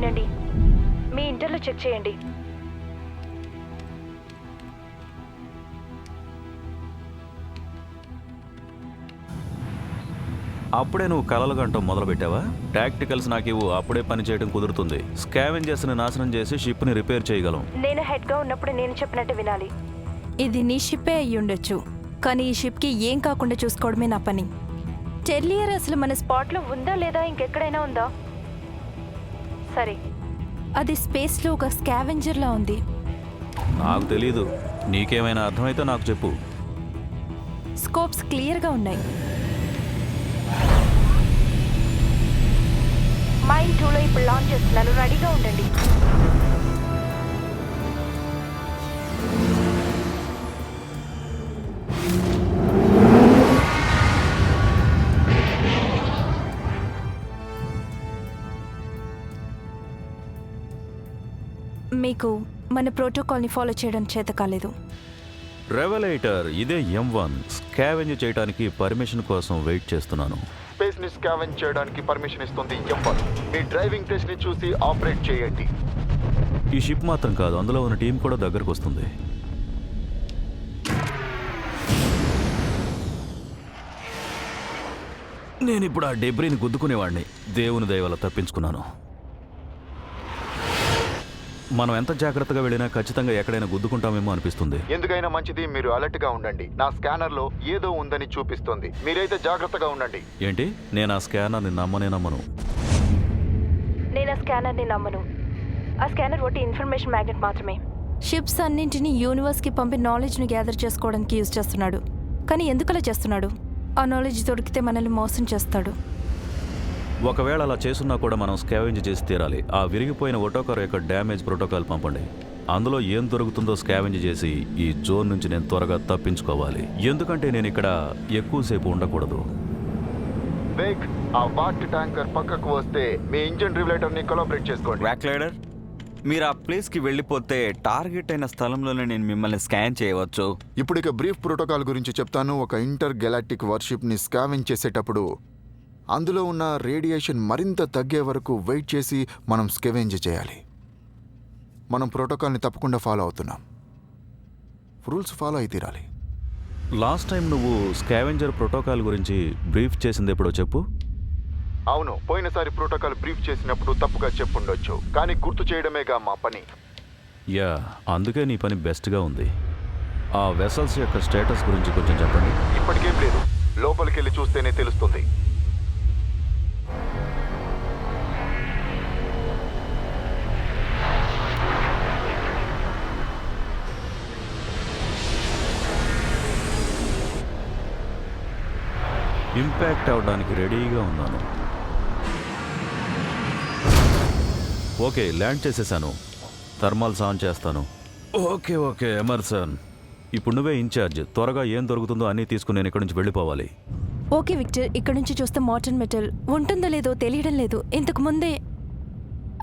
వినండి, మీ ఇంటర్లో చెక్ చేయండి. అప్పుడే నువ్వు కలలు గంటం మొదలు పెట్టావా? టాక్టికల్స్ నాకు ఇవ్వు, అప్పుడే పని చేయడం కుదురుతుంది. స్కావెంజర్స్ ని నాశనం చేసి షిప్ ని రిపేర్ చేయగలం. నేను హెడ్ గా ఉన్నప్పుడు నేను చెప్పినట్టు వినాలి. ఇది నీ షిప్పే అయ్యి ఉండొచ్చు, కానీ ఈ షిప్కి ఏం కాకుండా చూసుకోవడమే నా పని. టెర్లియర్ అసలు మన స్పాట్ లో ఉందా లేదా ఇంకెక్కడైనా ఉందా? సరే, అది స్పేస్లో ఒక స్కావెంజర్లా ఉంది. నాకు తెలీదు, నీకేమైనా అర్థమైతే నాకు చెప్పు. స్కోప్స్ క్లియర్గా ఉన్నాయి. మైన్ 2లో ఇప్పుడు లాంచ్ చేస్తున్నాను, రెడీగా ఉండండి. మీకు మన ప్రోటోకాల్ని ఫాలో చేయడం చేత కాలేదు. రెవలేటర్, ఇదే M1. స్కావెంజ్ చేయడానికి పర్మిషన్ కోసం వెయిట్ చేస్తున్నాను. స్పేస్ ని స్కావెంజ్ చేయడానికి పర్మిషన్ ఇస్తుంది M1. మీ డ్రైవింగ్ టెస్ట్ ని చూసి ఆపరేట్ చేయండి. ఈ షిప్ మాత్రం కాదు, అందులో ఉన్న టీం కూడా దగ్గరకు వస్తుంది. నేను ఇప్పుడు ఆ డెబ్రీని గుద్దుకునేవాడిని. దేవుని దయ వల్ల తప్పించుకున్నాను. మనం ఎంత జాగ్రత్తగా వెళ్ళినా ఖచ్చితంగా ఎక్కడైనా గుద్దుకుంటామేమో అనిపిస్తుంది. ఎందుకైనా మంచిది మీరు అలర్ట్ గా ఉండండి. నా స్కానర్ లో ఏదో ఉందని చూపిస్తుంది. మీరైతే జాగ్రత్తగా ఉండండి. ఏంటి? నేను ఆ స్కానర్ని నమ్మను. నేను ఆ స్కానర్ని నమ్మను. ఆ స్కానర్ ఒకటి ఇన్ఫర్మేషన్ మ్యాగ్నెట్ మాత్రమే. షిప్స్ అన్నింటినీ యూనివర్స్కి పంపి నాలెడ్జ్ని గ్యాదర్ చేసుకోవడానికి యూజ్ చేస్తున్నాడు. కానీ ఎందుకలా చేస్తున్నాడు? ఆ నాలెడ్జ్ దొరికితే మనల్ని మోసం చేస్తాడు. ఒకవేళ అలా చేసున్నా కూడా మనం స్కావెంజ్ చేసి తీరాలి. ఆ విరిగిపోయిన ఒటోకర్ యొక్క డ్యామేజ్ ప్రోటోకాల్ పంపండి. అందులో ఏం దొరుకుతుందో స్కావెంజ్ చేసి ఈ జోన్ నుంచి నేను త్వరగా తప్పించుకోవాలి. ఎందుకంటే నేను ఇక్కడ ఎక్కువసేపు ఉండకూడదు. వేక్, ఆ వాటర్ ట్యాంకర్ పక్కకు వస్తే మీ ఇంజిన్ రెగ్యులేటర్ ని కొలాబరేట్ చేసుకోండి. వ్యాక్లైడర్, మీరు ఆ ప్లేస్కి వెళ్ళిపోతే టార్గెట్ అయిన స్థలంలోనే నేను మిమ్మల్ని స్కాన్ చేయవచ్చు. ఇప్పుడు ఇక బ్రీఫ్ ప్రోటోకాల్ గురించి చెప్తాను. ఒక ఇంటర్ గెలాక్టిక్ వార్షిప్ ని స్కావెంజ్ చేసేటప్పుడు అందులో ఉన్న రేడియేషన్ మరింత తగ్గే వరకు వెయిట్ చేసి మనం స్కావెంజ్ చేయాలి. మనం ప్రోటోకాల్ని తప్పకుండా ఫాలో అవుతున్నాం. రూల్స్ ఫాలో అయి తీరాలి. లాస్ట్ టైం నువ్వు స్కావెంజర్ ప్రోటోకాల్ గురించి బ్రీఫ్ చేసింది ఎప్పుడో చెప్పు. అవును, పోయినసారి ప్రోటోకాల్ బ్రీఫ్ చేసినప్పుడు తప్పుగా చెప్పుండొచ్చు, కానీ గుర్తు చేయడమేగా మా పని. యా, అందుకే నీ పని బెస్ట్గా ఉంది. ఆ వెసల్స్ యొక్క స్టేటస్ గురించి కొంచెం చెప్పండి. ఇప్పటికేం లేదు, లోపలికి వెళ్ళి చూస్తేనే తెలుస్తుంది. ఇంపాక్ట్ అవ్వడానికి రెడీగా ఉన్నాను. ఓకే, ల్యాండ్ చేసేసాను. థర్మల్స్ ఆన్ చేస్తాను. ఓకే ఎమర్సన్, ఇప్పుడు నువ్వే ఇన్ఛార్జ్. త్వరగా ఏం దొరుకుతుందో అన్నీ తీసుకుని నేను ఇక్కడి నుంచి వెళ్ళిపోవాలి. ఓకే విక్టర్, ఇక్కడ నుంచి చూస్తే మోటన్ మెటల్ ఉంటుందో లేదో తెలియడం లేదు. ఇంతకు ముందే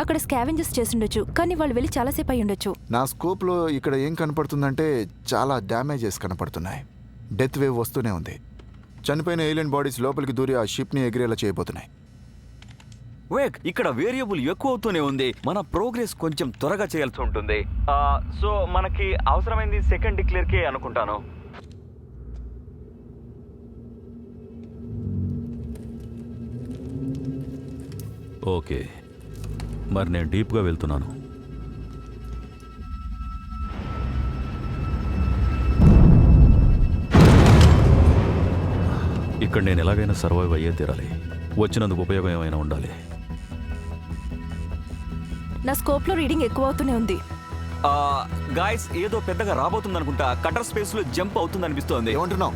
అక్కడ స్కావెంజర్స్ చేసిండొచ్చు, కానీ వాళ్ళు వెళ్ళి చాలాసేపు అయి ఉండొచ్చు. నా స్కోప్లో ఇక్కడ ఏం కనపడుతుందంటే చాలా డ్యామేజెస్ కనపడుతున్నాయి. డెత్ వేవ్ వస్తూనే ఉంది. చనిపోయిన ఏలియన్ బాడీస్ లోపలికి దూరి ఆ షిప్ని ఎగిరేలా చేయబోతున్నాయి. వేక్, ఇక్కడ వేరియబుల్ ఎక్కువ అవుతూనే ఉంది. మన ప్రోగ్రెస్ కొంచెం త్వరగా చేయాల్సి ఉంటుంది. సో మనకి అవసరమైంది సెకండ్ డిక్లేర్కే అనుకుంటాను. ఓకే, మరి నేను డీప్గా వెళ్తున్నాను. ఇక్కడ నేను ఎలాగైనా సర్వైవ్ అయ్యే తీరాలి. వచ్చినందుకు ఉపయోగం ఏమైనా ఉండాలి. నా స్కోప్లో రీడింగ్ ఎక్కువ అవుతూనే ఉంది. గాయస్, ఏదో పెద్దగా రాబోతుంది అనుకుంటా. కటర్ స్పేస్ లో జంప్ అవుతుంది అనిపిస్తోంది. ఏమంటున్నావు?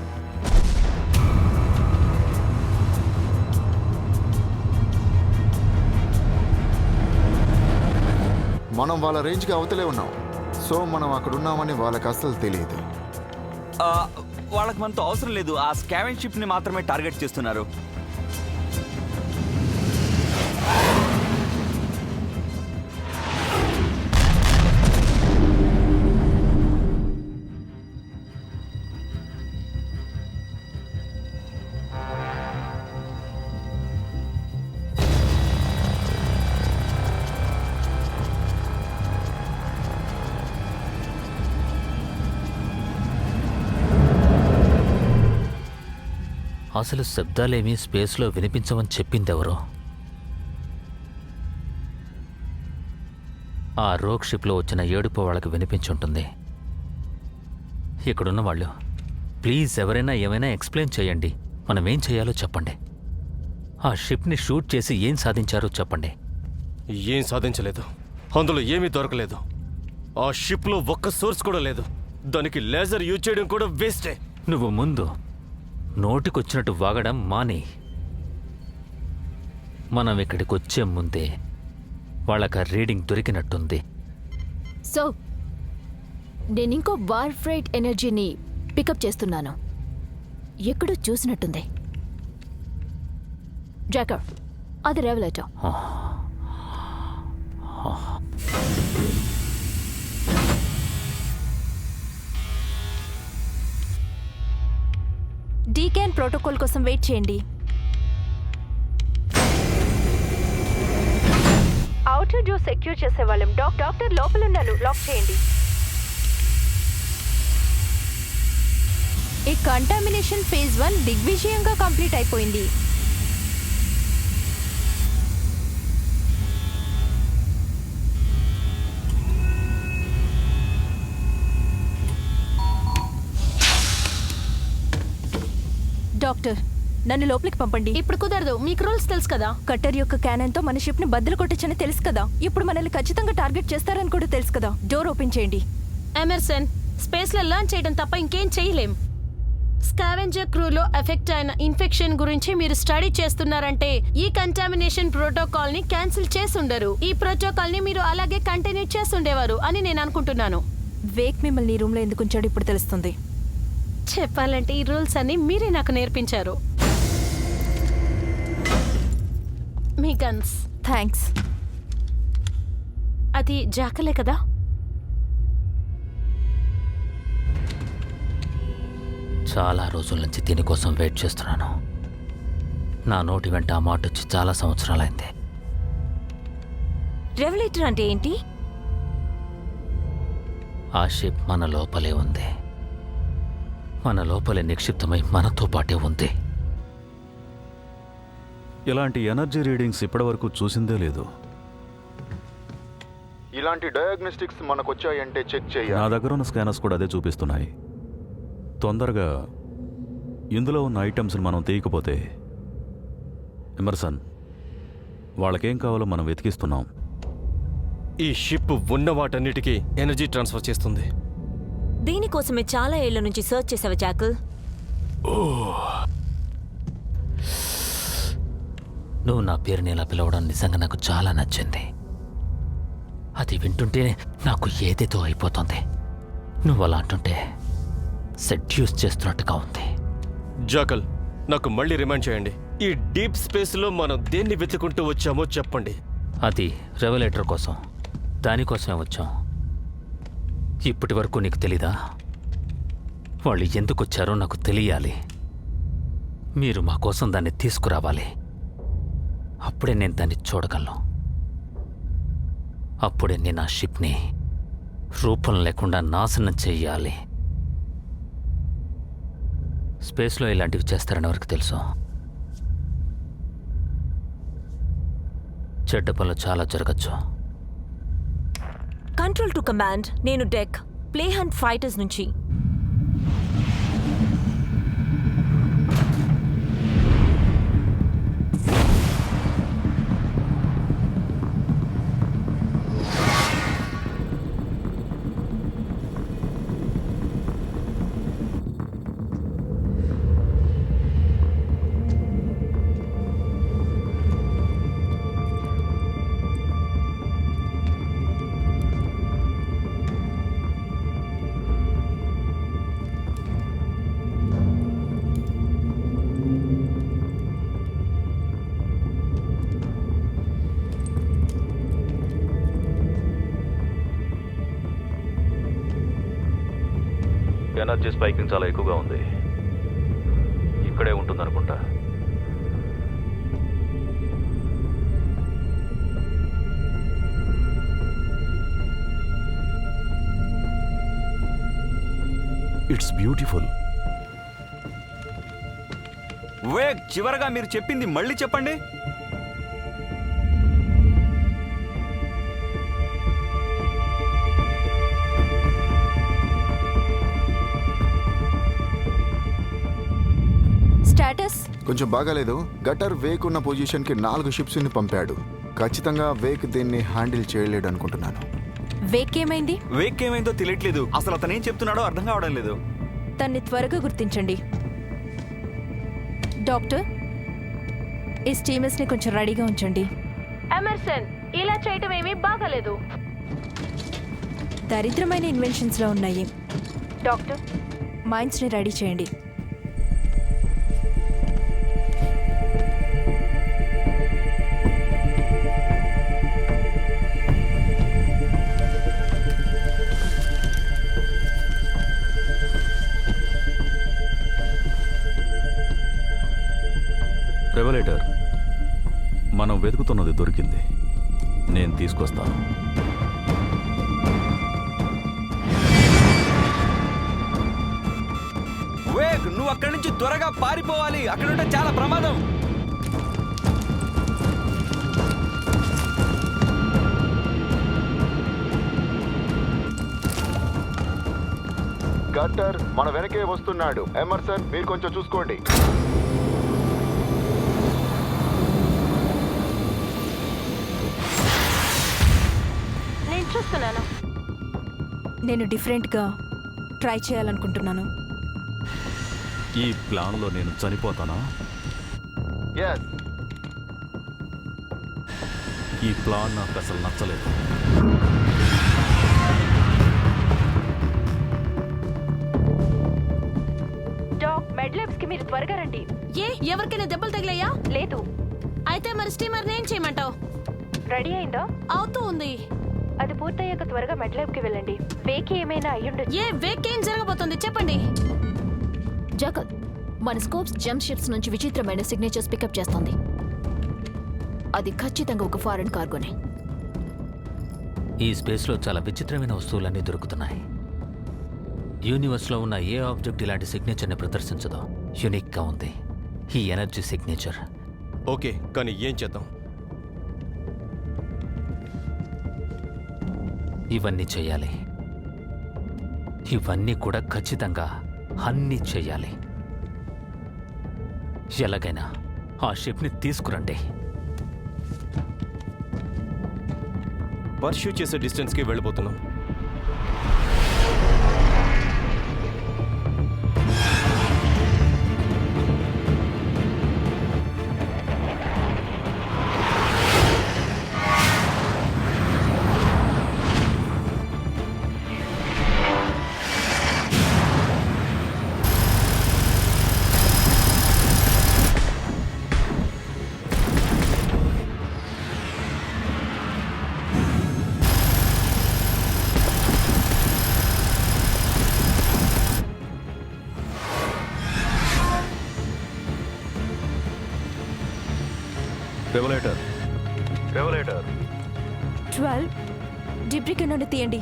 మనం వాళ్ళ రేంజ్కి అవతలే ఉన్నాం. సో మనం అక్కడ ఉన్నామని వాళ్ళకి అస్సలు తెలియదు. వాళ్ళకి మనతో అవసరం లేదు. ఆ స్కావెంజ్ షిప్ ని మాత్రమే టార్గెట్ చేస్తున్నారు. అసలు శబ్దాలేమీ స్పేస్లో వినిపించమని చెప్పిందెవరో? ఆ రోగ్ షిప్లో వచ్చిన ఏడుపు వాళ్ళకి వినిపించుంటుంది. ఇక్కడున్న వాళ్ళు ప్లీజ్ ఎవరైనా ఏమైనా ఎక్స్ప్లెయిన్ చేయండి. మనం ఏం చేయాలో చెప్పండి. ఆ షిప్ని షూట్ చేసి ఏం సాధించారో చెప్పండి. ఏం సాధించలేదు. అందులో ఏమీ దొరకలేదు. ఆ షిప్లో ఒక్క సోర్స్ కూడా లేదు. దానికి లేజర్ యూజ్ చేయడం కూడా వేస్టే. నువ్వు ముందు నోటికొచ్చినట్టు వాగడం మాని. మనం ఇక్కడికి వచ్చే ముందే వాళ్ళకి రీడింగ్ దొరికినట్టుంది. సో నేను ఇంకో వార్ఫ్రైట్ ఎనర్జీని పికప్ చేస్తున్నాను. ఎక్కడో చూసినట్టుంది. జాకర్, అది రెవలేటర్. డీక్యాన్ ప్రోటోకాల్ కోసం వెయిట్ చేయండి. అవుటర్ డోర్ సెక్యూర్ చేసేవాళ్ళం. డాక్టర్ లోపలున్నాను, లాక్ చేయండి. ఈ కంటామినేషన్ ఫేజ్ 1 దిగ్విజయంగా కంప్లీట్ అయిపోయింది. డాక్టర్, నన్ను లోపలికి పంపండి. ఇప్పుడు కుదరదు, మీకు రూల్స్ తెలుసు కదా. కట్టర్ యొక్క క్యానన్తో మన షిప్ని బద్దలు కొట్టొచ్చని తెలుసు కదా. ఇప్పుడు మనల్ని ఖచ్చితంగా టార్గెట్ చేస్తారని కూడా తెలుసు కదా. డోర్ ఓపెన్ చేయండి. ఎమర్సన్, స్పేస్లో లర్న్ చేయడం తప్ప ఇంకేం చేయలేం. స్కావెంజర్ క్రూలో ఎఫెక్ట్ అయిన ఇన్ఫెక్షన్ గురించి మీరు స్టడీ చేస్తున్నారంటే ఈ కంటామినేషన్ ప్రోటోకాల్ ని క్యాన్సిల్ చేసుండరు. ఈ ప్రోటోకాల్ ని మీరు అలాగే కంటిన్యూ చేస్తుండేవారు అని నేను అనుకుంటున్నాను. వేక్ మిమ్మల్ని ఈ రూమ్లో ఎందుకు ఉంచాడు ఇప్పుడు తెలుస్తుంది. చెప్పాలంటే ఈ రూల్స్ అన్ని మీరే నాకు నేర్పించారు. మీ గన్స్. థ్యాంక్స్. అది జాకలే కదా? చాలా రోజుల నుంచి దీనికోసం వెయిట్ చేస్తున్నాను. నా నోటి వెంట ఆ మాట వచ్చి చాలా సంవత్సరాలైంది. రెవలేటర్ అంటే ఏంటి? ఆ షిప్ మన లోపలే ఉంది. మన లోపలే నిక్షిప్తమై మనతో పాటే ఉంది. ఇలాంటి ఎనర్జీ రీడింగ్స్ ఇప్పటివరకు చూసిందే లేదు. ఇలాంటి డయాగ్నోస్టిక్స్ మనకొచ్చాయంటే చెక్ నా చేయాలి. దగ్గర ఉన్న స్కానర్స్ కూడా అదే చూపిస్తున్నాయి. తొందరగా ఇందులో ఉన్న ఐటమ్స్ని మనం తీయకపోతే ఎమర్సన్, వాళ్ళకేం కావాలో మనం వెతికిస్తున్నాం. ఈ షిప్ ఉన్న వాటన్నిటికీ ఎనర్జీ ట్రాన్స్ఫర్ చేస్తుంది. దీనికోసమే చాలా ఏళ్ల నుంచి సర్చ్ చేసావు జాకల్. నువ్వు నా పేరుని ఇలా పిలవడం నిజంగా నాకు చాలా నచ్చింది. అది వింటుంటేనే నాకు ఏదేదో అయిపోతుంది. నువ్వు అలా అంటుంటే సెడ్యూస్ చేస్తున్నట్టుగా ఉంది. జాకల్, నాకు మళ్ళీ రిమైండ్ చేయండి. ఈ డీప్ స్పేస్లో మనం దేన్ని వెతుకుంటూ వచ్చామో చెప్పండి. అది రెవలేటర్ కోసం. దానికోసమే వచ్చాం. ఇప్పటి వరకు నీకు తెలీదా? వాళ్ళు ఎందుకు వచ్చారో నాకు తెలియాలి. మీరు మా కోసం దాన్ని తీసుకురావాలి. అప్పుడే నేను దాన్ని చూడగలను. అప్పుడే నేను ఆ షిప్ని రూపం లేకుండా నాశనం చెయ్యాలి. స్పేస్లో ఇలాంటివి చేస్తారని ఎవరికి తెలుసు? చెడ్డ పనులు చాలా జరగచ్చు. కంట్రోల్ టు కమాండ్, నేను డెక్ ప్లే హంట్ ఫైటర్స్ నుంచి. ఎనర్జీ స్పైకింగ్ చాలా ఎక్కువగా ఉంది. ఇక్కడే ఉంటుందనుకుంటా. It's beautiful. వేగ్, చివరగా మీరు చెప్పింది మళ్ళీ చెప్పండి. స్టేటస్ కొంచెం బాగాలేదు. గటర్ వేక్ ఉన్న పొజిషన్కి 4 షిప్స్ని పంపాడు. ఖచ్చితంగా వేక్ దీన్ని హ్యాండిల్ చేయలేడు అనుకుంటున్నాను. వేక్ ఏమైంది? వేగ్ ఏమైందో తెలియట్లేదు. అసలు అతను ఏం చెప్తున్నాడో అర్థం కావడం లేదు. తన్ని త్వరగా గుర్తించండి. డాక్టర్, ఈ స్టీమర్స్ని కొంచెం రెడీగా ఉంచండి. ఎమర్సన్, ఇలా చేయటం ఏమీ బాగాలేదు. దరిద్రమైన ఇన్వెన్షన్స్లో ఉన్నాయి. డాక్టర్, మైండ్స్ని రెడీ చేయండి. రెవలేటర్, మనం వెతుకుతున్నది దొరికింది. నేను తీసుకొస్తాను. వేగ్, నువ్వు అక్కడి నుంచి త్వరగా పారిపోవాలి. అక్కడ ఉంటే చాలా ప్రమాదం. గటర్ మన వెనకే వస్తున్నాడు. ఎమర్సన్, మీరు కొంచెం చూసుకోండి. నేను చూస్తున్నాను. నేను డిఫరెంట్గా ట్రై చేయాలనుకుంటున్నాను. ఈ ప్లాన్లో నేను చనిపోతానా? ఈ ప్లాన్ నాకు అసలు నచ్చలేదు. డాక్, మెడ్ ల్యాబ్స్ కి మీరు త్వరగా రండి. ఎవరికైనా దెబ్బలు తగిలాయా? లేదు. అయితే మరి స్టీమర్ ఏం చేయమంటావు? రెడీ అయిందా? అవుతూ ఉంది. అది పూర్తయ్యాక త్వరగా మెడ్ ల్యాబ్ కి వెళ్ళండి. వేక్ ఏమైనా అయ్యుండొచ్చు. వేక్ ఏం జరగబోతుంది చెప్పండి. జాకబ్, మన స్కోప్స్ జంప్ షిప్స్ నుంచి విచిత్రమైన సిగ్నేచర్స్ పికప్ చేస్తోంది. అది ఖచ్చితంగా ఒక ఫారెన్ కార్గోనే. ఈ స్పేస్లో చాలా విచిత్రమైన వస్తువులన్నీ దొరుకుతున్నాయి. యూనివర్స్లో ఉన్న ఏ ఆబ్జెక్ట్ ఇలాంటి సిగ్నేచర్ని ప్రదర్శించదో. యూనిక్గా ఉంది ఈ ఎనర్జీ సిగ్నేచర్. ఓకే, కానీ ఏం చేద్దాం? ఇవన్నీ చేయాలి. ఇవన్నీ కూడా ఖచ్చితంగా అన్నీ చేయాలి. ఎలాగైనా ఆ షిప్ని తీసుకురండి. పర్ష్యూ చేసే డిస్టెన్స్కి వెళ్ళిపోతున్నాం. రెవలేటర్, 12 డిబ్రిక్ నుండి తీయండి.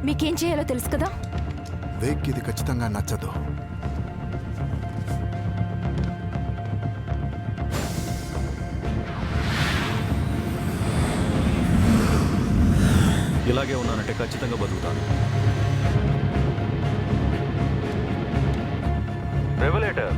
మీకేం చేయాలో తెలుసు కదా. వేక్ ఇది ఖచ్చితంగా నచ్చదు. ఇలాగే ఉన్నానంటే ఖచ్చితంగా బతుకుతాను. రెవలేటర్,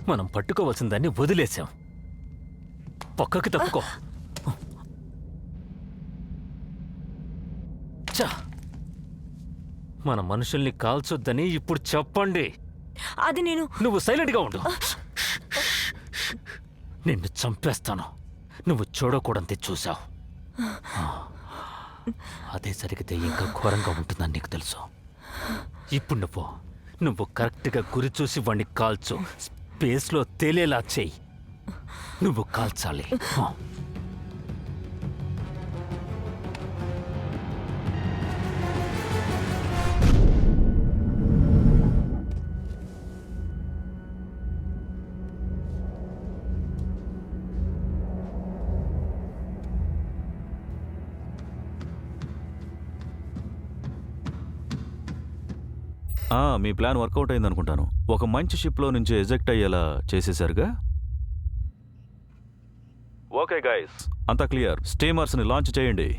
మనం పట్టుకోవాల్సిన దాన్ని వదిలేశాం. పక్కకి తప్పుకో. చా, మన మనుషుల్ని కాల్చొద్దని ఇప్పుడు చెప్పండి. అది నేను. నువ్వు సైలెంట్గా ఉండు. నిన్ను చంపేస్తాను. నువ్వు చూడకూడంతే చూసావు. అదే జరిగితే ఇంకా ఘోరంగా ఉంటుందని నీకు తెలుసు. ఇప్పుడు నువ్వు కరెక్ట్గా గురి చూసి వాడిని కాల్చు. స్పేస్లో తేలేలా చెయ్యి. నువ్వు కాల్చాలి. మీ ప్లాన్ వర్కౌట్ అయింది అనుకుంటాను. ఒక మంచి షిప్లో నుంచి ఎజెక్ట్ అయ్యేలా చేసేశారుగా. ఓకే గైస్, అంతా క్లియర్. స్టీమర్స్ని లాంచ్ చేయండి.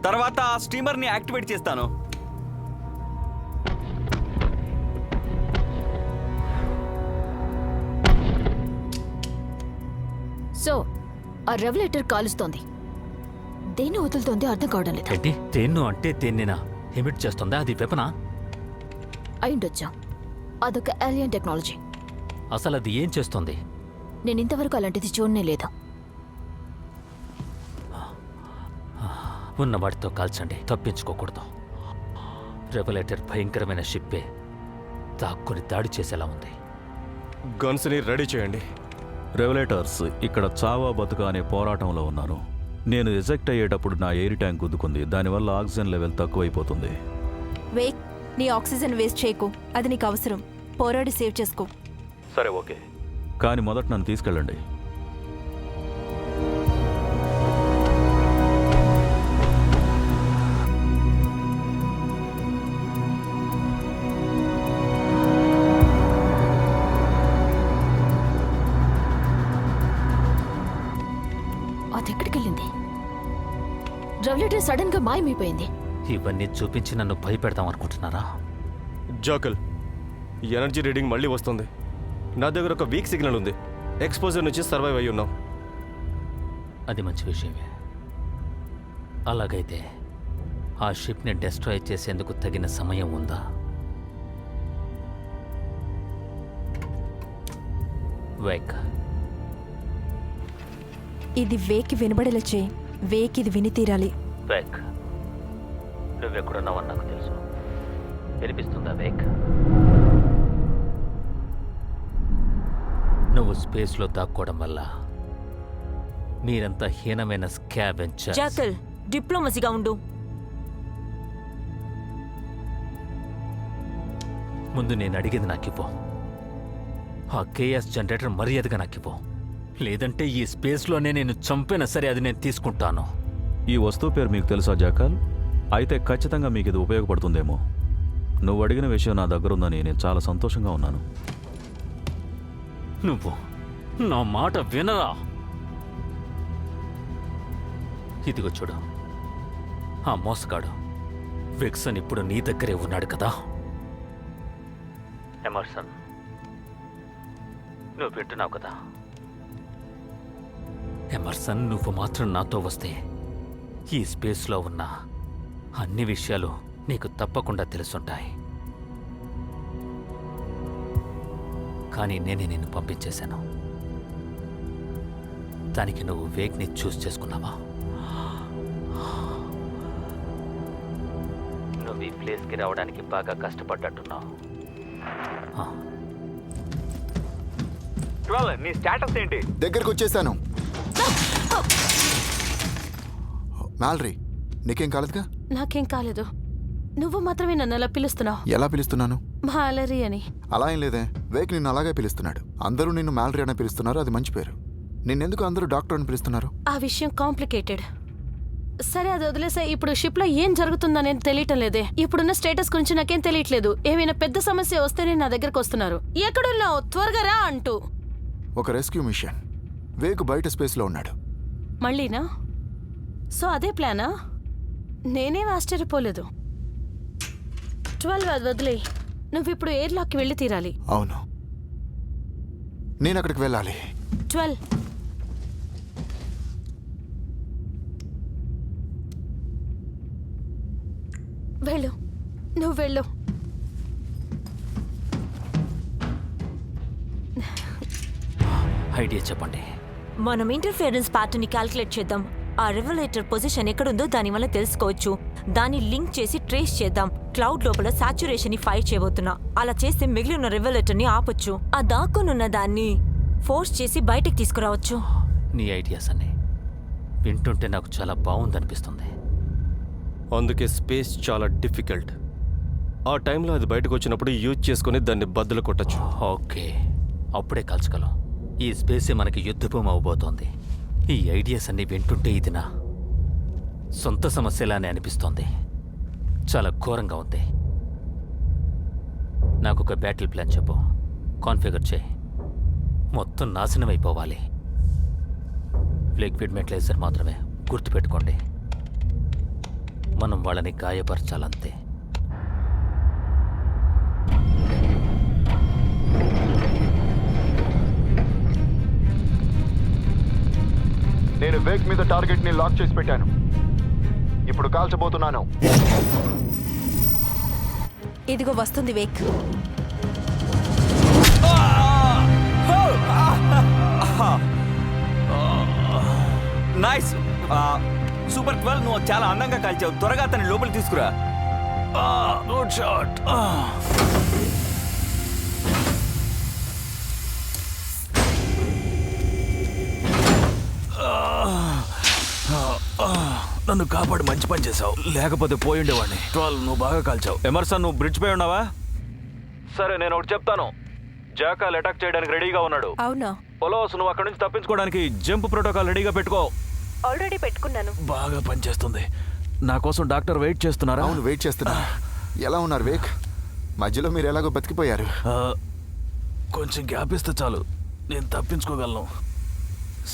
తర్వాత ఆ స్టీమర్ని యాక్టివేట్ చేస్తాను. సో ఆ రెవలేటర్ కాలుస్తోంది. దేన్ని వదులుతోంది అర్థం కావడం లేదు. ఏంటి దేన్ను అంటే దేన్నినా ఎమిట్ చేస్తుందా? అది వెపనా? అయిండొచ్చా. అదొక ఏలియన్ టెక్నాలజీ. అసలు అది ఏం చేస్తుంది? నేను ఇంతవరకు అలాంటిది చూడనే లేదు. ఉన్న వాటితో కాల్చండి, తప్పించుకోకూడదు. రెవలేటర్ భయంకరమైన షిప్పే దాక్కుని దాడి చేసేలా ఉంది. గన్స్ని రెడీ చేయండి. రెవలేటర్స్, ఇక్కడ చావా బతుక అనే పోరాటంలో ఉన్నాను. నేను ఎజెక్ట్ అయ్యేటప్పుడు నా ఎయిర్ ట్యాంక్ గుద్దుకుంది. దానివల్ల ఆక్సిజన్ లెవెల్ తక్కువైపోతుంది. వేక్, నీ ఆక్సిజన్ వేస్ట్ చేయకు. అది నీకు అవసరం. పోరాడి సేవ్ చేసుకో. సరే ఓకే, కానీ మొదట నన్ను తీసుకెళ్ళండి. అది ఎక్కడికి వెళ్ళింది? రెవలేటర్ సడన్ గా మాయమైపోయింది. ఇవన్నీ చూపించి నన్ను భయపెడతాం అనుకుంటున్నారా? జాకల్, ఎనర్జీ రీడింగ్ మళ్ళీ వస్తుంది. నా దగ్గర ఒక వీక్ సిగ్నల్ ఉంది. ఎక్స్పోజర్ నుంచి సర్వైవ్ అయ్యి ఉన్నాం. అది మంచి విషయమే. అలాగైతే ఆ షిప్ని డెస్ట్రాయ్ చేసేందుకు తగిన సమయం ఉందా? వేక్, ఇది వేకి వినబడేలా చేయి. వేక్ ఇది విని తీరాలి. వేక్, నువ్వెక్కడున్నావని నాకు తెలుసు. వినిపిస్తుందా వేక్? నువ్వు స్పేస్లో దాక్కోవడం వల్ల మీరంతా హీనమైన స్కావెంజర్స్. జాకల్, డిప్లొమసీగా ఉండు. ముందు నేను అడిగేది నాకివ్వు. ఆ కేఎస్ జనరేటర్ మర్యాదగా నాకివ్వు. లేదంటే ఈ స్పేస్లోనే నేను చంపినా సరే అది నేను తీసుకుంటాను. ఈ వస్తువు పేరు మీకు తెలుసా జాకల్? అయితే ఖచ్చితంగా మీకు ఇది ఉపయోగపడుతుందేమో. నువ్వు అడిగిన విషయం నా దగ్గర ఉందని నేను చాలా సంతోషంగా ఉన్నాను. నువ్వు నా మాట వినరా? ఇదిగో చూడు, ఆ మోసగాడు విక్సన్ ఇప్పుడు నీ దగ్గరే ఉన్నాడు కదా. ఎమర్సన్, నువ్వు వింటున్నావు కదా? ఎమర్సన్, నువ్వు మాత్రం నాతో వస్తే ఈ స్పేస్లో ఉన్న అన్ని విషయాలు నీకు తప్పకుండా తెలుసుంటాయి. కానీ నేనే నిన్ను పంపించేశాను. దానికి నువ్వు వేగ్ని చూస్ చేసుకున్నావా? నువ్వు ఈ ప్లేస్కి రావడానికి బాగా కష్టపడ్డట్టున్నావు. నీ స్టేటస్ ఏంటి? దగ్గరికి వచ్చేసాను. మ్యాలరీ, నీకేం కాలేదుగా? నాకేం కాలేదు. నువ్వు మాత్రమే నన్ను అలా పిలుస్తున్నావు. ఎలా పిలుస్తున్నాను? మాలరీ అని. అలా ఏం లేదే. వేక్ నిన్ను అలాగే పిలుస్తున్నాడు. అందరూ నిన్ను మ్యాలరీ అని పిలుస్తున్నారు. అది మంచి పేరు. నిన్నెందుకు అందరూ డాక్టర్ అని పిలుస్తున్నారు? ఆ విషయం కాంప్లికేటెడ్. సరే, అది వదిలేసే. ఇప్పుడు షిప్ లో ఏం జరుగుతుందనేది తెలియటం లేదే. ఇప్పుడున్న స్టేటస్ గురించి నాకేం తెలియట్లేదు. ఏమైనా పెద్ద సమస్య వస్తేనే నా దగ్గరకు వస్తున్నారు. ఎక్కడున్నావు? త్వరగా రా అంటూ. ఒక రెస్క్యూ మిషన్. వేక్ బయట స్పేస్లో ఉన్నాడు. మళ్ళీనా? సో అదే ప్లానా? నేనేం ఆశ్చర్యపోలేదు. 12 అది వదిలే. నువ్వు ఇప్పుడు ఎయిర్లాక్కి వెళ్ళి తీరాలి. అవును, నేను అక్కడికి వెళ్ళాలి. 12. వెళ్ళు, నువ్వు వెళ్ళు. ఐడియా చెప్పండి. మనం ఇంటర్ఫియరెన్స్ ప్యాటర్న్ ని క్యాల్కులేట్ చేద్దాం. ఆ రెవల్యూటర్ పొజిషన్ ఎక్కడుందో దానివల్ల తెలుసుకోవచ్చు. దాన్ని లింక్ చేసి ట్రేస్ చేద్దాం. క్లౌడ్ లోపల సాచురేషన్ ని ఫైట్ చేయబోతున్నా. అలా చేస్తే మిగిలిన రెవల్యూటర్ ని ఆపొచ్చు. ఆ దాక్కునున్న దాన్ని ఫోర్స్ చేసి బయటకు తీసుకురావచ్చు. నీ ఐడియాస్ అన్ని వింటుంటే నాకు చాలా బాగుందనిపిస్తుంది. అందుకే స్పేస్ చాలా డిఫికల్ట్. ఆ టైంలో అది బయటకు వచ్చినప్పుడు యూజ్ చేసుకుని దాన్ని బద్దలు కొట్టచ్చు. ఓకే, అప్పుడే కలుసుకోగలం. ఈ స్పేసే మనకి యుద్ధభూమి అవబోతోంది. ఈ ఐడియాస్ అన్ని వింటుంటే ఇది నా సొంత సమస్యలానే అనిపిస్తోంది. చాలా ఘోరంగా ఉంది. నాకు ఒక బ్యాటిల్ ప్లాన్ చెప్పు. కాన్ఫిగర్ చేయి. మొత్తం నాశనం అయిపోవాలి. లిక్విడ్ మెటలైజర్ మాత్రమే. గుర్తుపెట్టుకోండి, మనం వాళ్ళని గాయపరచాలంతే. నేను వేక్ మీద టార్గెట్ ని లాక్ చేసి పెట్టాను. ఇప్పుడు కాల్చబోతున్నాను. ఇదిగో వస్తుంది వేక్. నైస్. సూపర్ 12, నువ్వు చాలా అందంగా కాల్చావు. త్వరగా అతన్ని లోపలికి తీసుకురా. Good shot. నన్ను కాపాడి మంచి పని చేసావు. లేకపోతే పోయి ఉండేవాడిని. 12, నువ్వు బాగా కాల్చావు. ఎమర్సన్, నువ్వు బ్రిడ్జ్ పై ఉన్నావా? సరే, నేను ఒకటి చెప్తాను. జాకాల్ అటాక్ చేయడానికి రెడీగా ఉన్నాడు. అవునా? పొలోస్, నువ్వు అక్కడి నుంచి తప్పించుకోవడానికి జంప్ ప్రోటోకాల్ రెడీగా పెట్టుకో. ఆల్రెడీ పెట్టుకున్నాను. బాగా పనిచేస్తుంది. నా కోసం డాక్టర్ వెయిట్ చేస్తున్నారా? అవును, వెయిట్ చేస్తున్నా. ఎలా ఉన్నారు వేక్? మధ్యలో మీరు ఎలాగో బతికిపోయారు. కొంచెం గ్యాప్ ఇస్తే చాలు, నేను తప్పించుకోగలను.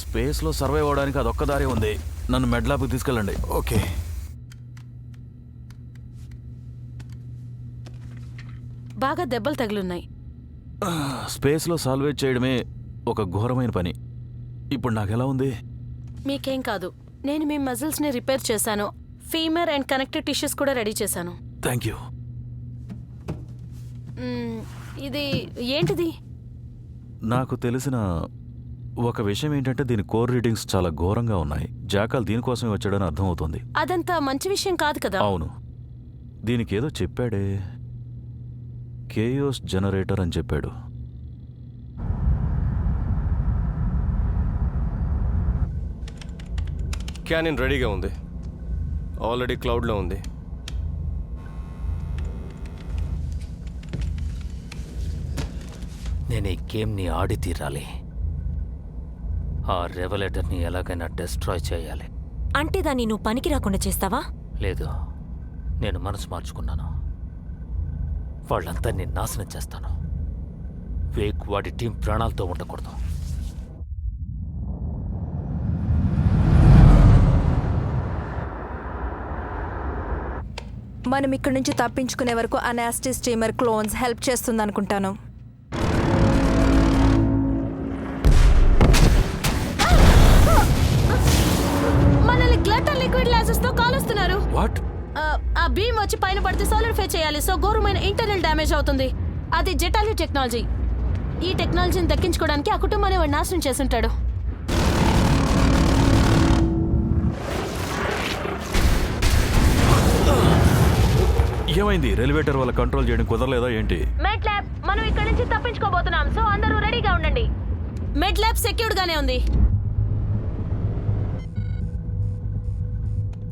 స్పేస్లో సర్వైవ్ అవడానికి అదొక్క దారి ఉంది. నన్ను మెడ్లాబ్కి తీసుకెళ్ళండి. ఓకే. బాగా దెబ్బలు తగిలున్నాయి. స్పేస్లో సాల్వేజ్ చేయడమే ఒక ఘోరమైన పని. ఇప్పుడు నాకెలా ఉంది? మీకేం కాదు. నేను మీ మజిల్స్ని రిపేర్ చేశాను. ఫీమర్ అండ్ కనెక్టివ్ టిష్యూస్ కూడా రెడీ చేశాను. Thank you. ఇది ఏంటిది? నాకు తెలిసిన ఒక విషయం ఏంటంటే దీని కోర్ రీడింగ్స్ చాలా ఘోరంగా ఉన్నాయి. జాకాల్ దీనికోసమే వచ్చాడని అర్థమవుతుంది. అదంతా మంచి విషయం కాదు కదా. అవును, దీనికి ఏదో చెప్పాడే. కేయోస్ జనరేటర్ అని చెప్పాడు. క్యానిన్ రెడీగా ఉంది. ఆల్రెడీ క్లౌడ్లో ఉంది. నేను ఈ గేమ్ని ఆడి తీరాలి. ఆ రెవలేటర్ని ఎలాగైనా డిస్ట్రాయ్ చేయాలి. అంటే దాన్ని నువ్వు పనికి రాకుండా చేస్తావా? లేదు, నేను మనసు మార్చుకున్నాను. వాళ్ళందరినీ నాశనం చేస్తాను. వేక్ వాడి టీం ప్రాణాలతో ఉండకూడదు. మనం ఇక్కడి నుంచి తప్పించుకునే వరకు అనాస్టిస్ స్టీమర్ క్లోన్స్ హెల్ప్ చేస్తుంది అనుకుంటాను. మనల్ని గ్లటన్ లిక్విడ్ లాసెస్ తో కాలుస్తున్నారు. వాట్? ఆ బీమ్ వచ్చి పైన పడితే సాలిడిఫై చేయాలి. సో ఘోరమైన ఇంటర్నల్ డ్యామేజ్ అవుతుంది. అది జెటాలియో టెక్నాలజీ. ఈ టెక్నాలజీని దక్కించుకోవడానికి ఆ కుటుంబాన్ని వాడు నాశనం చేసుంటాడు. ఏమైంది? ఎలివేటర్ వల్ల కంట్రోల్ చేయడం కుదరలేదా ఏంటి? మెడ్ ల్యాబ్, మనం ఇక్కడి నుంచి తప్పించుకోబోతున్నాం. సో అందరూ రెడీగా ఉండండి. మెడ్ ల్యాబ్ సెక్యూర్డ్ గానే ఉంది.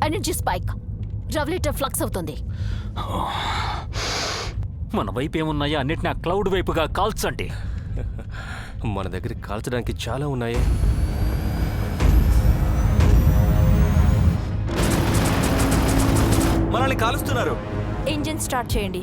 Energy spike. రెవల్యూటర్ ఫ్లక్స్ అవుతుంది. మన వైపు ఏమున్నాయో అన్నిటిని ఆ క్లౌడ్ వైపుగా కాల్చండి. మన దగ్గర కాల్చడానికి చాలా ఉన్నాయి. మనల్ని కాలుస్తున్నారు. ఇంజిన్ స్టార్ట్ చేయండి.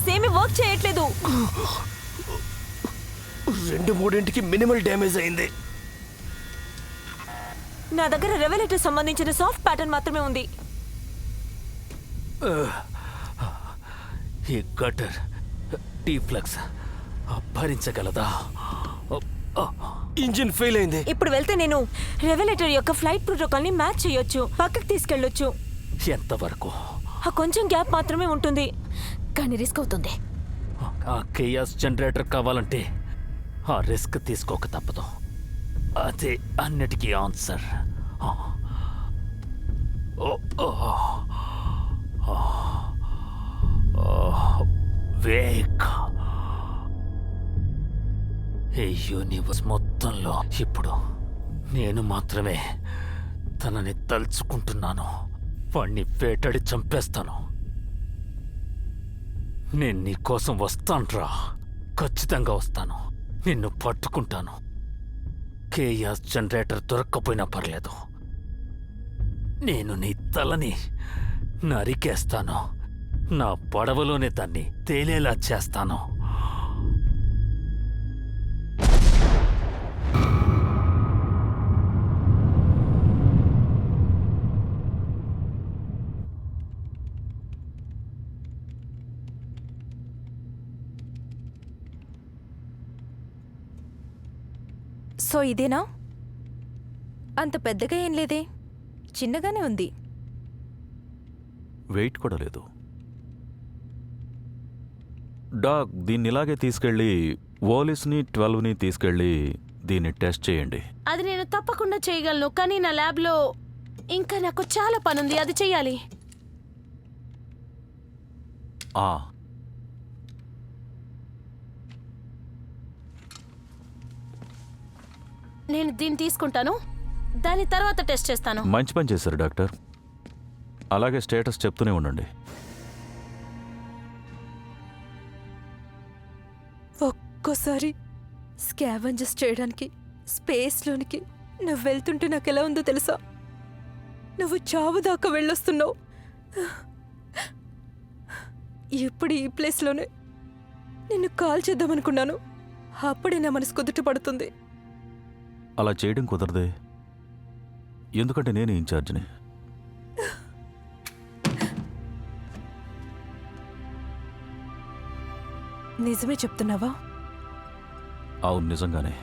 రెవలేటర్స్ ఏమీ వర్క్ చేయట్లేదు. 2-3 మినిమల్ డ్యామేజ్ అయింది. నా దగ్గర రెవలేటర్ సంబంధించిన సాఫ్ట్ ప్యాటర్న్ మాత్రమే ఉంది. ఈ గటర్ డీఫ్లక్స్ భరించగలదా? ఇంజిన్ ఫెయిల్ అయింది. ఇప్పుడు వెళ్తే నేను రెవలేటర్ యొక్క ఫ్లైట్ ప్రోటోకాల్ ని మ్యాచ్ చేయొచ్చు, పక్కకి తీసుకెళ్ళొచ్చు. ఎంతవరకు? కొంచెం గ్యాప్ మాత్రమే ఉంటుంది, కానీ రిస్క్ అవుతుంది. ఆ కేయాస్ జనరేటర్ కావాలంటే ఆ రిస్క్ తీసుకోక తప్పదు. అదే అన్నిటికీ ఆన్సర్. వేక్. ఈ యూనివర్స్ మొత్తంలో ఇప్పుడు నేను మాత్రమే తనని తలుచుకుంటున్నాను. వాణ్ణి వేటాడి చంపేస్తాను. నేను నీ కోసం వస్తానురా, ఖచ్చితంగా వస్తాను. నిన్ను పట్టుకుంటాను. కేయాస్ జనరేటర్ దొరక్కపోయినా పర్లేదు, నేను నీ తలని నరికేస్తాను. నా పడవలోనే దాన్ని తేలేలా చేస్తాను. సో ఇదేనా? అంత పెద్దగా ఏం లేదే, చిన్నగానే ఉంది. వెయిట్ కూడా లేదు. డాక్, దీన్ని ఇలాగే తీసుకెళ్ళి ఓలిస్ని 12ని తీసుకెళ్ళి దీన్ని టెస్ట్ చేయండి. అది నేను తప్పకుండా చేయగలను, కానీ నా ల్యాబ్లో ఇంకా నాకు చాలా పనుంది, అది చెయ్యాలి. నేను దీన్ని తీసుకుంటాను, దాని తర్వాత టెస్ట్ చేస్తాను. మంచి పని చేశారు డాక్టర్. అలాగే స్టేటస్ చెప్తూనే ఉండండి. ఒక్కోసారి స్కావెంజర్స్ చేయడానికి స్పేస్లోనికి నువ్వు వెళ్తుంటే నాకు ఎలా ఉందో తెలుసా? నువ్వు చావు దాకా వెళ్ళొస్తున్నావు. ఇప్పుడు ఈ ప్లేస్లోనే నిన్ను కాల్ చేద్దామనుకున్నాను. అప్పుడే నా మనసు కుదుట పడుతుంది. అలా చేయడం కుదరదే, ఎందుకంటే నేను ఇన్ఛార్జిని. నిజమే చెప్తున్నావా? అవును, నిజంగానే.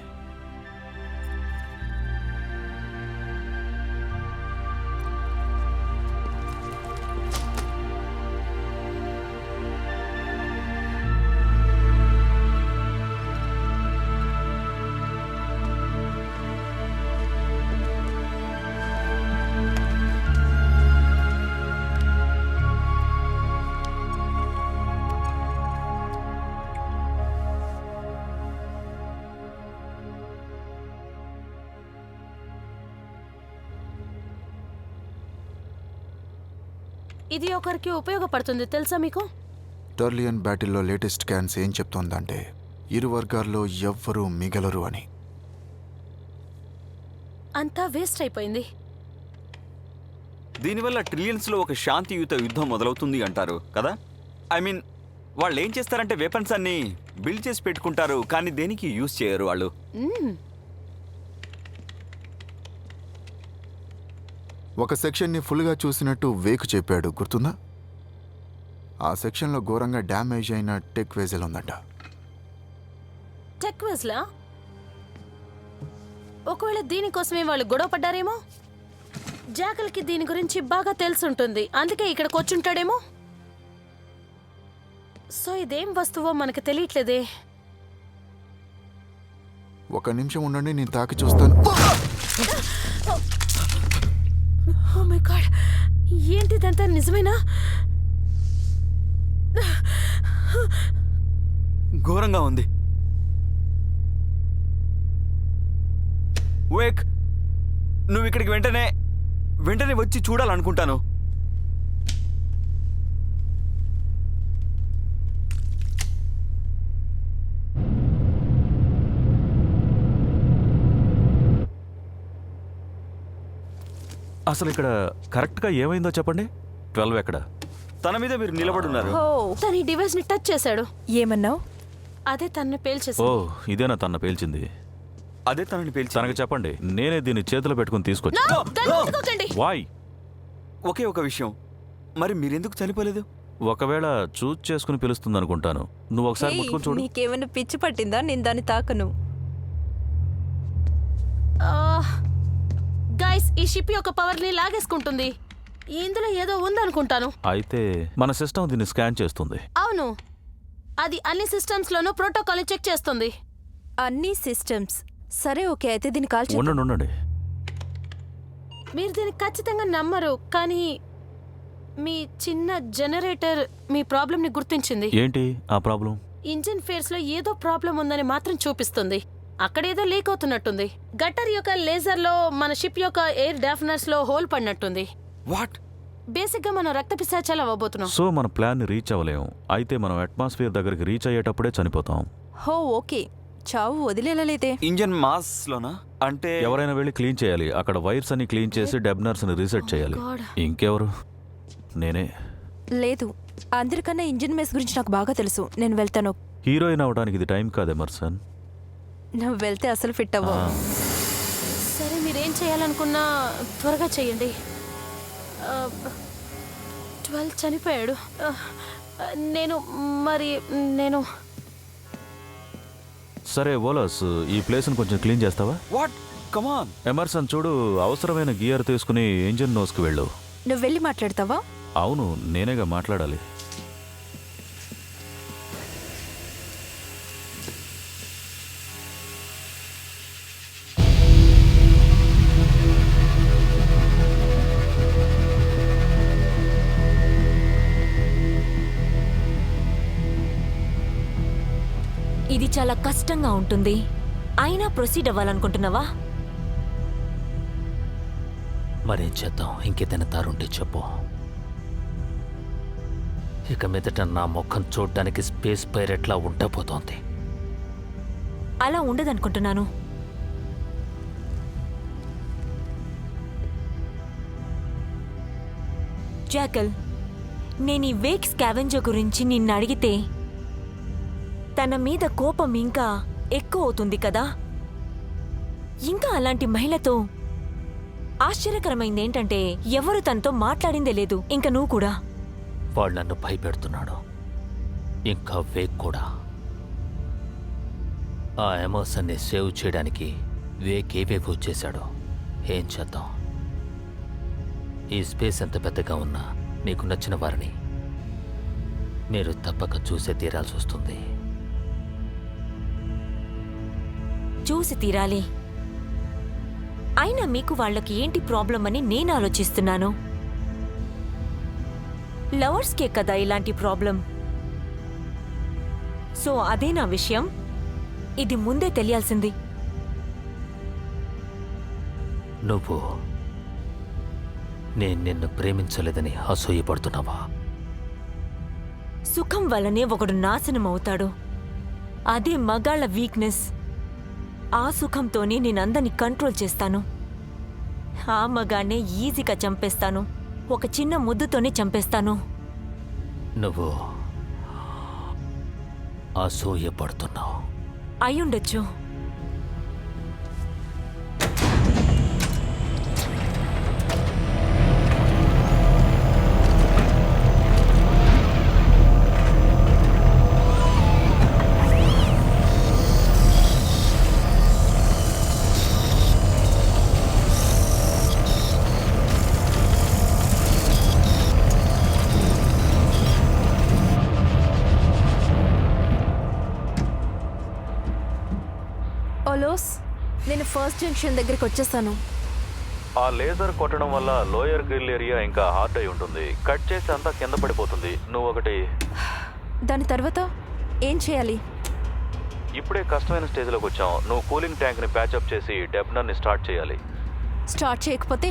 ఇది ఒకరికి ఉపయోగపడుతుంది తెలుసా మీకు? టర్లియన్ బ్యాటిల్లో లేటెస్ట్ స్కాన్స్ ఏం చెప్తోందంటే ఇరు వర్గాల్లో ఎవ్వరూ మిగలరు అని. అంతా వేస్ట్ అయిపోయింది. దీనివల్ల ట్రిలియన్స్లో ఒక శాంతియుత యుద్ధం మొదలవుతుంది అంటారు కదా? ఐ మీన్, వాళ్ళు ఏం చేస్తారంటే వెపన్స్ అన్ని బిల్డ్ చేసి పెట్టుకుంటారు, కానీ దేనికి యూజ్ చేయరు వాళ్ళు. ఒక సెక్షన్ని ఫుల్గా చూసినట్టు వేకు చెప్పాడు, గుర్తుందా? ఆ సెక్షన్లో ఘోరంగా డ్యామేజ్ అయిన టెక్ వేజల్ ఉందంట. టెక్ వెజ్లా? ఒకవేళ దీనికోసమే వాళ్ళు గొడవ పడ్డారేమో. జాకల్కి దీని గురించి బాగా తెలుసుంటుంది, అందుకే ఇక్కడికి వచ్చుంటాడేమో. సో ఇదేం వస్తువో మనకు తెలియట్లేదే. ఒక నిమిషం ఉండండి, నేను తాకి చూస్తాను. ఓ మై గాడ్, ఏంటిదంతా నిజమేనా? ఘోరంగా ఉంది. వేక్, నువ్వు ఇక్కడికి వెంటనే వచ్చి చూడాలనుకుంటాను. అసలు ఇక్కడ కరెక్ట్గా ఏమైందో చెప్పండి. 12 ఎక్కడ? తన మీద మీరు నిలబడున్నారు. ఓ తన ఈ డివైస్ ని టచ్ చేశాడు. ఏమన్నావు? అదే తనని ఓ పేల్చేసాడు. ఇదేనా తన పేల్చింది? అదే తనని పేల్చి తనకు చెప్పండి, నేనే దీన్ని చేతిలో పెట్టుకుని తీసుకొచ్చా. దాన్ని ముట్టుకోకండి. వాయ్? ఒకే ఒక విషయం, మరి మీరెందుకు చనిపోలేదు? ఒకవేళ చూజ్ చేసుకుని పిలుస్తుంది అనుకుంటాను. నువ్వు ఒకసారి ముట్టుకుని చూడు. నీకేమైనా పిచ్చి పట్టిందా? నేను దాన్ని తాకను. గైస్, ఈ షిప్ యొక్క పవర్ ని లాగేసుకుంటుంది. ఇందులో ఏదో ఉందనుకుంటాను. అయితే మన సిస్టమ్ దీన్ని స్కాన్ చేస్తుంది. అవును, అది అన్ని సిస్టమ్స్ లోనూ ప్రోటోకాల్ చెక్ చేస్తుంది. అన్ని సిస్టమ్స్. సరే ఓకే, అయితే దీన్ని కాల్ చేద్దాం. ఉండండి. మీరు దీన్ని ఖచ్చితంగా నమ్మరు, కానీ మీ చిన్న జనరేటర్ మీ ప్రాబ్లం ని గుర్తించింది. ఏంటి ఆ ప్రాబ్లం? ఇంజిన్ ఫేర్స్ లో ఏదో ప్రాబ్లం ఉందని మాత్రం చూపిస్తుంది. అక్కడేదో లీక్ అవుతున్నట్టుంది. గట్టర్ యొక్క లేజర్ లో మన షిప్ యొక్క ఎయిర్ డాఫ్నర్స్ లో హోల్ పడినట్టుంది. వాట్? బేసిక్ గా మనం రక్త పిశాచాలు అవ్వబోతున్నాం. సో మన ప్లాన్ ని రీచ్ అవ్వలేము. అయితే మనం అట్మాస్ఫియర్ దగ్గరికి రీచ్ అయ్యేటప్పుడే చనిపోతాం. హో ఓకే, చావు వదిలేలైతే. ఇంజన్ మాస్ లోనా? అంటే ఎవరైనా వెళ్ళి క్లీన్ చేయాలి. అక్కడ వైర్స్ అన్ని క్లీన్ చేసి డెబ్నర్స్ ని రీసెట్ చేయాలి. God. ఇంకెవరు? నేనే. లేదు, అందరికన్నా ఇంజిన్ మెస్ గురించి నాకు బాగా తెలుసు. నేను వెళ్తాను. హీరోయిన్ అవడానికి ఇది టైం కాదు ఎమర్సన్. నువ్వు వెళ్తే అసలు ఫిట్ అవ్వవు. సరే, మీరేం చేయాలనుకున్నా త్వరగా చెయ్యండి. 12 చనిపోయాడు. నేను సరే వోలస్, ఈ ప్లేస్ ని కొంచెం క్లీన్ చేస్తావా? వాట్? కమాన్. ఎమర్సన్ చూడు, అవసరమైన గియర్ తీసుకుని ఇంజిన్ నోస్కి వెళ్ళు. నువ్వు వెళ్ళి మాట్లాడతావా? అవును, నేనేగా మాట్లాడాలి. ఇది చాలా కష్టంగా ఉంటుంది. అయినా ప్రొసీడ్ అవ్వాలనుకుంటున్నావా? మరేం చేద్దాం? ఇంకేదైనా దారుంటే చెప్పు. ఇక మీదట నా ముఖం చూడ్డానికి స్పేస్ పైరెట్లా ఉండబోతోంది. అలా ఉండదనుకుంటున్నాను. జాకల్, నేను ఈ వేక్ స్కావెంజర్ గురించి నిన్ను అడిగితే తన మీద కోపం ఇంకా ఎక్కువ అవుతుంది కదా. ఇంకా అలాంటి మహిళతో ఆశ్చర్యకరమైంది ఏంటంటే ఎవరు తనతో మాట్లాడిందే లేదు. ఇంకా నువ్వు కూడా. వాడు నన్ను భయపెడుతున్నాడు. ఇంకా వేక్ కూడా. ఆ ఎమోషన్ని సేవ్ చేయడానికి వేక్ ఏవేవో చేశాడు. ఏం చేద్దాం? ఈ స్పేస్ ఎంత పెద్దగా ఉన్నా మీకు నచ్చిన వారిని మీరు తప్పక చూసే తీరాల్సి వస్తుంది. చూసి తీరాలి. అయినా మీకు వాళ్ళకి ఏంటి ప్రాబ్లం అని నేను ఆలోచిస్తున్నాను. లవర్స్కే కదా ఇలాంటి ప్రాబ్లం. సో అదే నా విషయం. ఇది ముందే తెలియాల్సింది. నువ్వు నేను నిన్ను ప్రేమించలేదని అసూయపడుతున్నావా? సుఖం వల్లనే ఒకడు నాశనం అవుతాడు. అదే మగాళ్ళ వీక్నెస్. ఆ సుఖంతోనే నేనందరినీ కంట్రోల్ చేస్తాను. ఆ మగాన్నే ఈజీగా చంపేస్తాను. ఒక చిన్న ముద్దుతోనే చంపేస్తాను. నువ్వు అసూయపడుతున్నావు. అయ్యుండొచ్చు. ఓలోస్, నేను ఫస్ట్ జంక్షన్ దగ్గరికి వచ్చేసాను. ఆ లేజర్ కొట్టడం వల్ల లోయర్ గ్రిల్ ఏరియా ఇంకా హార్డ్ అయి ఉంటుంది. కట్ చేసి అంతా కింద పడిపోతుంది. నువ్వు ఒకటి. దాని తర్వాత ఏం చేయాలి? ఇప్పుడే కష్టమైన స్టేజ్లోకి వచ్చాం. నువ్వు కూలింగ్ ట్యాంక్ని ప్యాచప్ చేసి డెబ్నర్ని స్టార్ట్ చేయాలి. స్టార్ట్ చేయకపోతే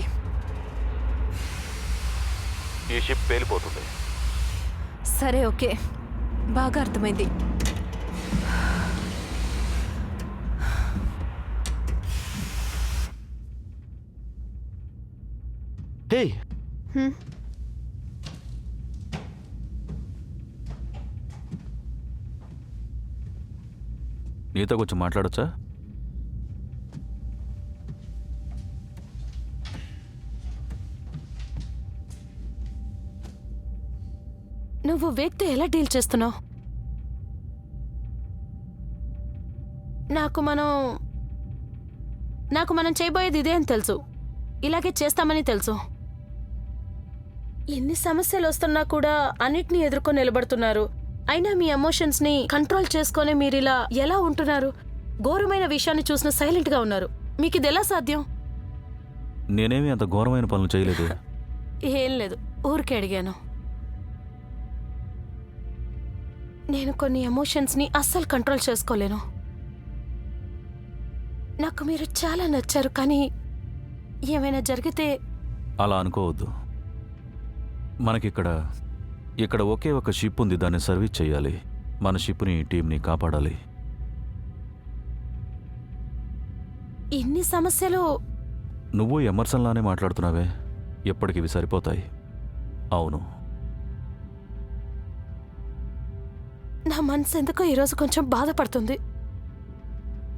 ఈ షిప్ పేలిపోతుంది. సరే ఓకే, బాగా అర్థమైంది. హే, నీతో కొంచెం మాట్లాడొచ్చా? నువ్వు వేగ్తో ఎలా డీల్ చేస్తున్నావు? నాకు మనం చేయబోయేది ఇదే అని తెలుసు. ఇలాగే చేస్తామని తెలుసు. ఎన్ని సమస్యలు వస్తున్నా కూడా అన్నిటినీ ఎదుర్కొని నిలబడుతున్నారు. అయినా మీ ఎమోషన్స్ని కంట్రోల్ చేసుకొని మీరు ఇలా ఎలా ఉంటున్నారు? ఘోరమైన విషయాన్ని చూసిన సైలెంట్గా ఉన్నారు. మీకు ఇది ఎలా సాధ్యం? నేనేమి అంత ఘోరమైన పనులు చేయలేదు. ఏం లేదు, ఊరికే అడిగాను. నేను కొన్ని ఎమోషన్స్ని అస్సలు కంట్రోల్ చేసుకోలేను. నాకు మీరు చాలా నచ్చారు, కానీ ఏమైనా జరిగితే... అలా అనుకోవద్దు. ఇక్కడ ఒకే ఒక షిప్ ఉంది, దాన్ని సర్వీస్ చేయాలి. మన షిప్ని, టీంని కాపాడాలి. ఇన్ని సమస్యలు... నువ్వు ఎమర్సన్లానే మాట్లాడుతున్నావే. ఎప్పటికివి సరిపోతాయి. అవును. నా మనసు ఎందుకో ఈరోజు కొంచెం బాధపడుతుంది.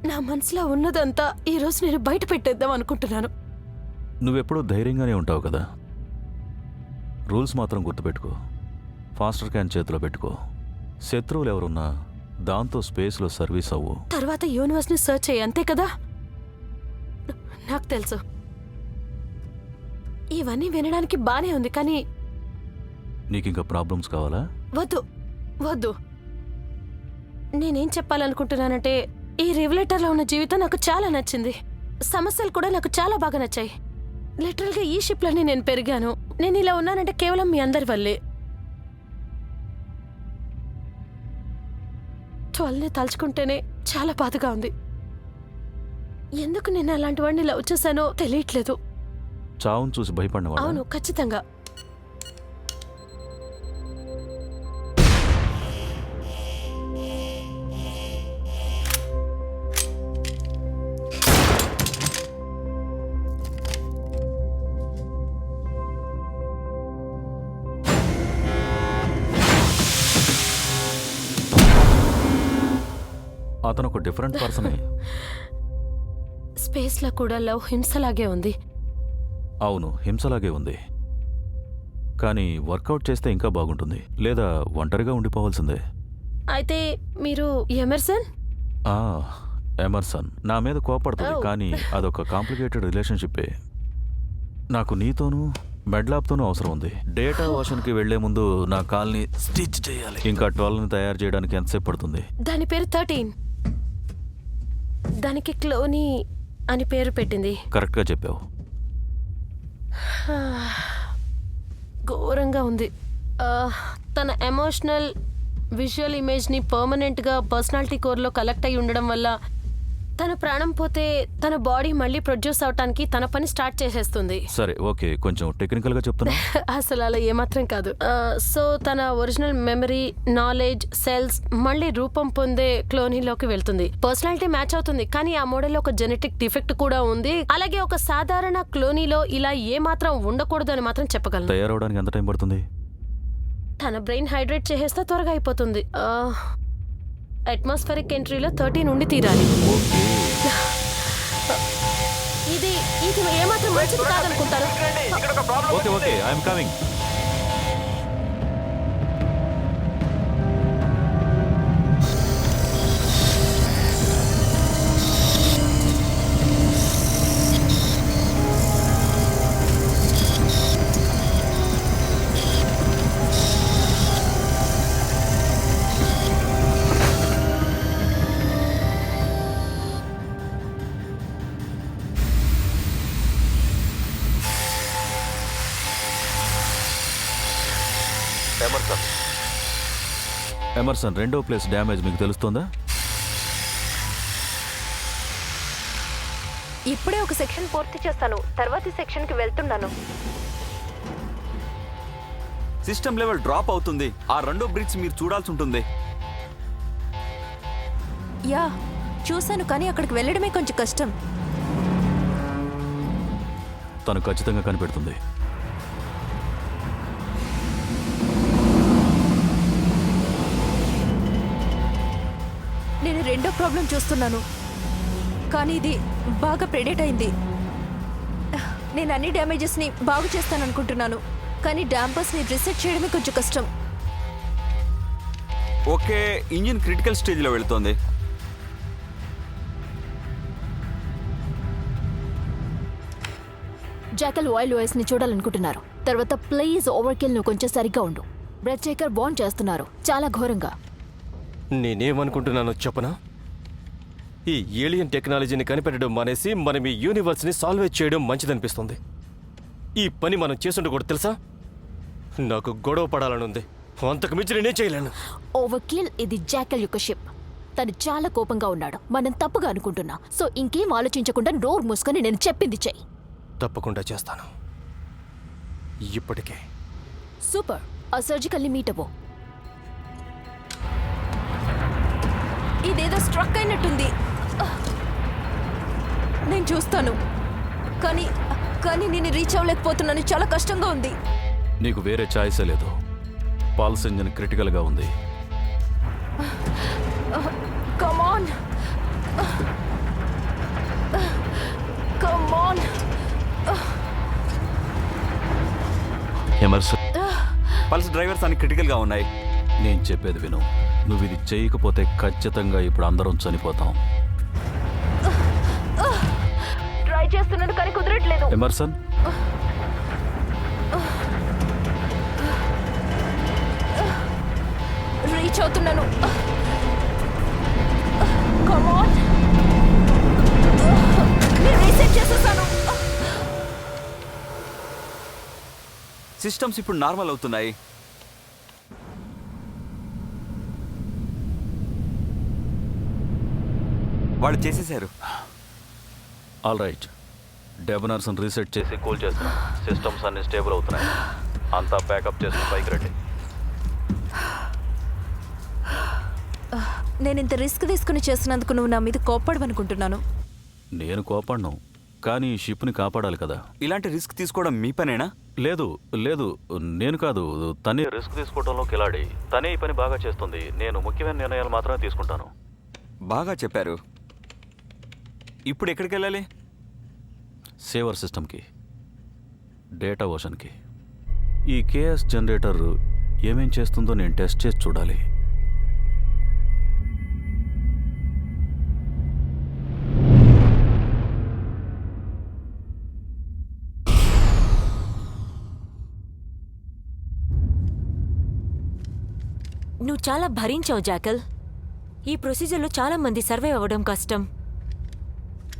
నా మనసులో ఉన్నదంతా ఈరోజు నేను బయట పెట్టేద్దాం అనుకుంటున్నాను. నువ్వెప్పుడూ ధైర్యంగానే ఉంటావు కదా. రూల్స్ మాత్రం గుర్తుపెట్టుకో. ఫాస్టర్ క్యాన్ చేతిలో పెట్టుకో. శత్రువులు ఎవరున్నా దాంతో స్పేస్లో సర్వీస్ అవ్వు. తర్వాత యూనివర్స్ని సర్చ్ చేయి, అంతే కదా? నాకు తెలుసు. ఇవన్నీ వినడానికి బానే ఉంది, కానీ... నీకింకా ప్రాబ్లమ్స్ కావాలా? వద్దు వద్దు. నేనేం చెప్పాలనుకుంటున్నానంటే, ఈ రివలేటర్లో ఉన్న జీవితం నాకు చాలా నచ్చింది. సమస్యలు కూడా నాకు చాలా బాగా నచ్చాయి. లిటరల్గా ఈ షిప్లోనే నేను పెరిగాను. నేను ఇలా ఉన్నానంటే కేవలం మీ అందరి వల్లే. 12ని తలుచుకుంటేనే చాలా బాధగా ఉంది. ఎందుకు నేను అలాంటి వాడిని లవ్ చేశానో తెలియట్లేదు. చావును చూసి భయపడినవాడా? అవును, ఖచ్చితంగా. అతను ఒక డిఫరెంట్ పర్సనే. స్పేస్లో కూడా లవ్ హింసలాగే ఉంది. అవును, హింసలాగే ఉంది. కానీ వర్కౌట్ చేస్తే ఇంకా బాగుంటుంది. లేదా ఒంటరిగా ఉండిపోవాల్సిందే. అయితే మీరు ఎమర్సన్? ఎమర్సన్ నా మీద కోపడుతుంది, కానీ అదొక కాంప్లికేటెడ్ రిలేషన్షిప్పే. నాకు నీతోనూ మెడ్లాబ్తోనూ అవసరం ఉంది. డేటా ఓషన్కి వెళ్లే ముందు నా కాల్ని స్టిచ్ చేయాలి. ఇంకా 12ని తయారు చేయడానికి ఎంతసేపు పడుతుంది? దాని పేరు 13. దానికి క్లోనీ అని పేరు పెట్టింది. కరెక్ట్గా చెప్పావు. ఘోరంగా ఉంది. తన ఎమోషనల్ విజువల్ ఇమేజ్ని పర్మనెంట్గా పర్సనాలిటీ కోర్లో కలెక్ట్ అయి ఉండడం వల్ల తన ప్రాణం పోతే తన బాడీ మళ్ళీ ప్రొడ్యూస్ అవటానికి తన పని స్టార్ట్ చేసేస్తుంది. సరే, ఓకే, కొంచెం టెక్నికల్గా చెప్తున్నా. అసలు అలా ఏమాత్రం కాదు. సో తన ఒరిజినల్ మెమరీ, నాలెడ్జ్, సెల్స్ మళ్ళీ రూపం పొందే క్లోనీలోకి వెళ్తుంది. పర్సనాలిటీ మ్యాచ్ అవుతుంది, కానీ ఆ మోడల్లో ఒక జెనెటిక్ డిఫెక్ట్ కూడా ఉంది. అలాగే ఒక సాధారణ క్లోనీలో ఇలా ఏమాత్రం ఉండకూడదు అని మాత్రం చెప్పగలను. తయారవడానికి ఎంత టైం పడుతుంది? తన బ్రెయిన్ హైడ్రేట్ చేసేస్తే త్వరగా అయిపోతుంది. అట్మాస్ఫిరిక్ ఎంట్రీలో 13 ఉండి తీరాలి. ఇది ఏమాత్రం మంచిది కాదనుకుంటారు. Okay, I'm coming. ఎమర్సన్, రెండో ప్లేస్ డ్యామేజ్ మీకు తెలుస్తుందా? ఇప్పుడే ఒక సెక్షన్ పూర్తి చేస్తాను, తర్వాతి సెక్షన్కి వెళ్తున్నాను. సిస్టమ్ లెవెల్ డ్రాప్ అవుతుంది. ఆ రెండో బ్రిడ్జ్ మీరు చూడాల్సి ఉంటుంది. యా, చూశాను, కానీ అక్కడికి వెళ్ళడమే కొంచెం కష్టం. తను ఖచ్చితంగా కనిపెడుతుంది. నేను రెండో ప్రాబ్లం చూస్తున్నాను, కానీ ఇది బాగా ప్రెడేట్ అయింది. నేను అన్ని డ్యామేజెస్ని బాగు చేస్తాననుకుంటున్నాను, కానీ డాంపర్స్ని రీసెట్ చేయడమే కొంచెం కష్టం. ఓకే, ఇంజిన్ క్రిటికల్ స్టేజ్లో వెళుతోంది. జాకల్ ఆయిల్ వాయిస్ ని చూడాలనుకుంటున్నారు. తర్వాత ప్లీజ్ ఓవర్కిల్ నువ్వు కొంచెం సరిగ్గా ఉండు. బ్రెడ్ చేకర్ వార్న్ చేస్తున్నారు చాలా ఘోరంగా. నేనేమనుకుంటున్నానో చెప్పనా? ఈ ఏలియన్ టెక్నాలజీని కనిపెట్టడం మానేసి మనం ఈ యూనివర్స్ని సాల్వేజ్ చేయడం మంచిదనిపిస్తుంది. ఈ పని మనం చేసుండకూడదు తెలుసా? నాకు గొడవ పడాలనుంది, అంతకు మించి నేనే చేయలేను. ఓవర్కిల్ ఇది జాకల్ యొక్క షిప్. తను చాలా కోపంగా ఉన్నాడు. మనం తప్పుగా అనుకుంటున్నా. సో ఇంకేం ఆలోచించకుండా నోరు మూసుకొని నేను చెప్పింది చెయ్యి. తప్పకుండా చేస్తాను. ఇప్పటికే సూపర్. ఆ సర్జికల్ని మీట్ అవ్వు. ఇదేదో స్ట్రక్ అయినట్టుంది. నేను చూస్తాను, కానీ కానీ నేను రీచ్ అవ్వలేకపోతున్నాను. చాలా కష్టంగా ఉంది. నీకు వేరే ఛాయిసే లేదు. పల్స్ ఇంజిన్ క్రిటికల్గా ఉంది. Come on, come on. Emerson, pulse drivers అన్ని క్రిటికల్గా ఉన్నాయి. నేను చెప్పేది విను. నువ్వు ఇది చేయకపోతే ఖచ్చితంగా ఇప్పుడు అందరం చనిపోతాం. ట్రై చేస్తున్నాను కానీ కుదరట్లేదు. ఎమర్సన్, రీచ్ అవుతున్నాను. Come on. నేను రీసెట్ చేసేసాను. సిస్టమ్స్ ఇప్పుడు నార్మల్ అవుతున్నాయి. వాళ్ళు చేసేశారు. All right. డెబనర్స్ని రీసెట్ చేసి కూల్ చేస్తున్నాం. సిస్టమ్స్ అన్ని స్టేబుల్ అవుతున్నాయి. అంతా ప్యాకప్ చేసుకుని పైకి రండి. నేను ఇంత రిస్క్ తీసుకుని చేస్తున్నందుకు నువ్వు నా మీద కోప్పడవనుకుంటున్నాను. నేను కోపడ్ను, కానీ ఈ షిప్ని కాపాడాలి కదా. ఇలాంటి రిస్క్ తీసుకోవడం మీ పనేనా? లేదు లేదు, నేను కాదు. తనే రిస్క్ తీసుకోవడంలో కిలాడి. తనే ఈ పని బాగా చేస్తుంది. నేను ముఖ్యమైన నిర్ణయాలు మాత్రమే తీసుకుంటాను. బాగా చెప్పారు. ఇప్పుడు ఎక్కడికి వెళ్ళాలి? సేవర్ సిస్టమ్కి, డేటా ఓషన్కి. ఈ కేఎస్ జనరేటర్ ఏమేం చేస్తుందో నేను టెస్ట్ చేసి చూడాలి. నువ్వు చాలా భరించావు జాకల్. ఈ ప్రొసీజర్లో చాలా మంది సర్వైవ్ అవ్వడం కష్టం.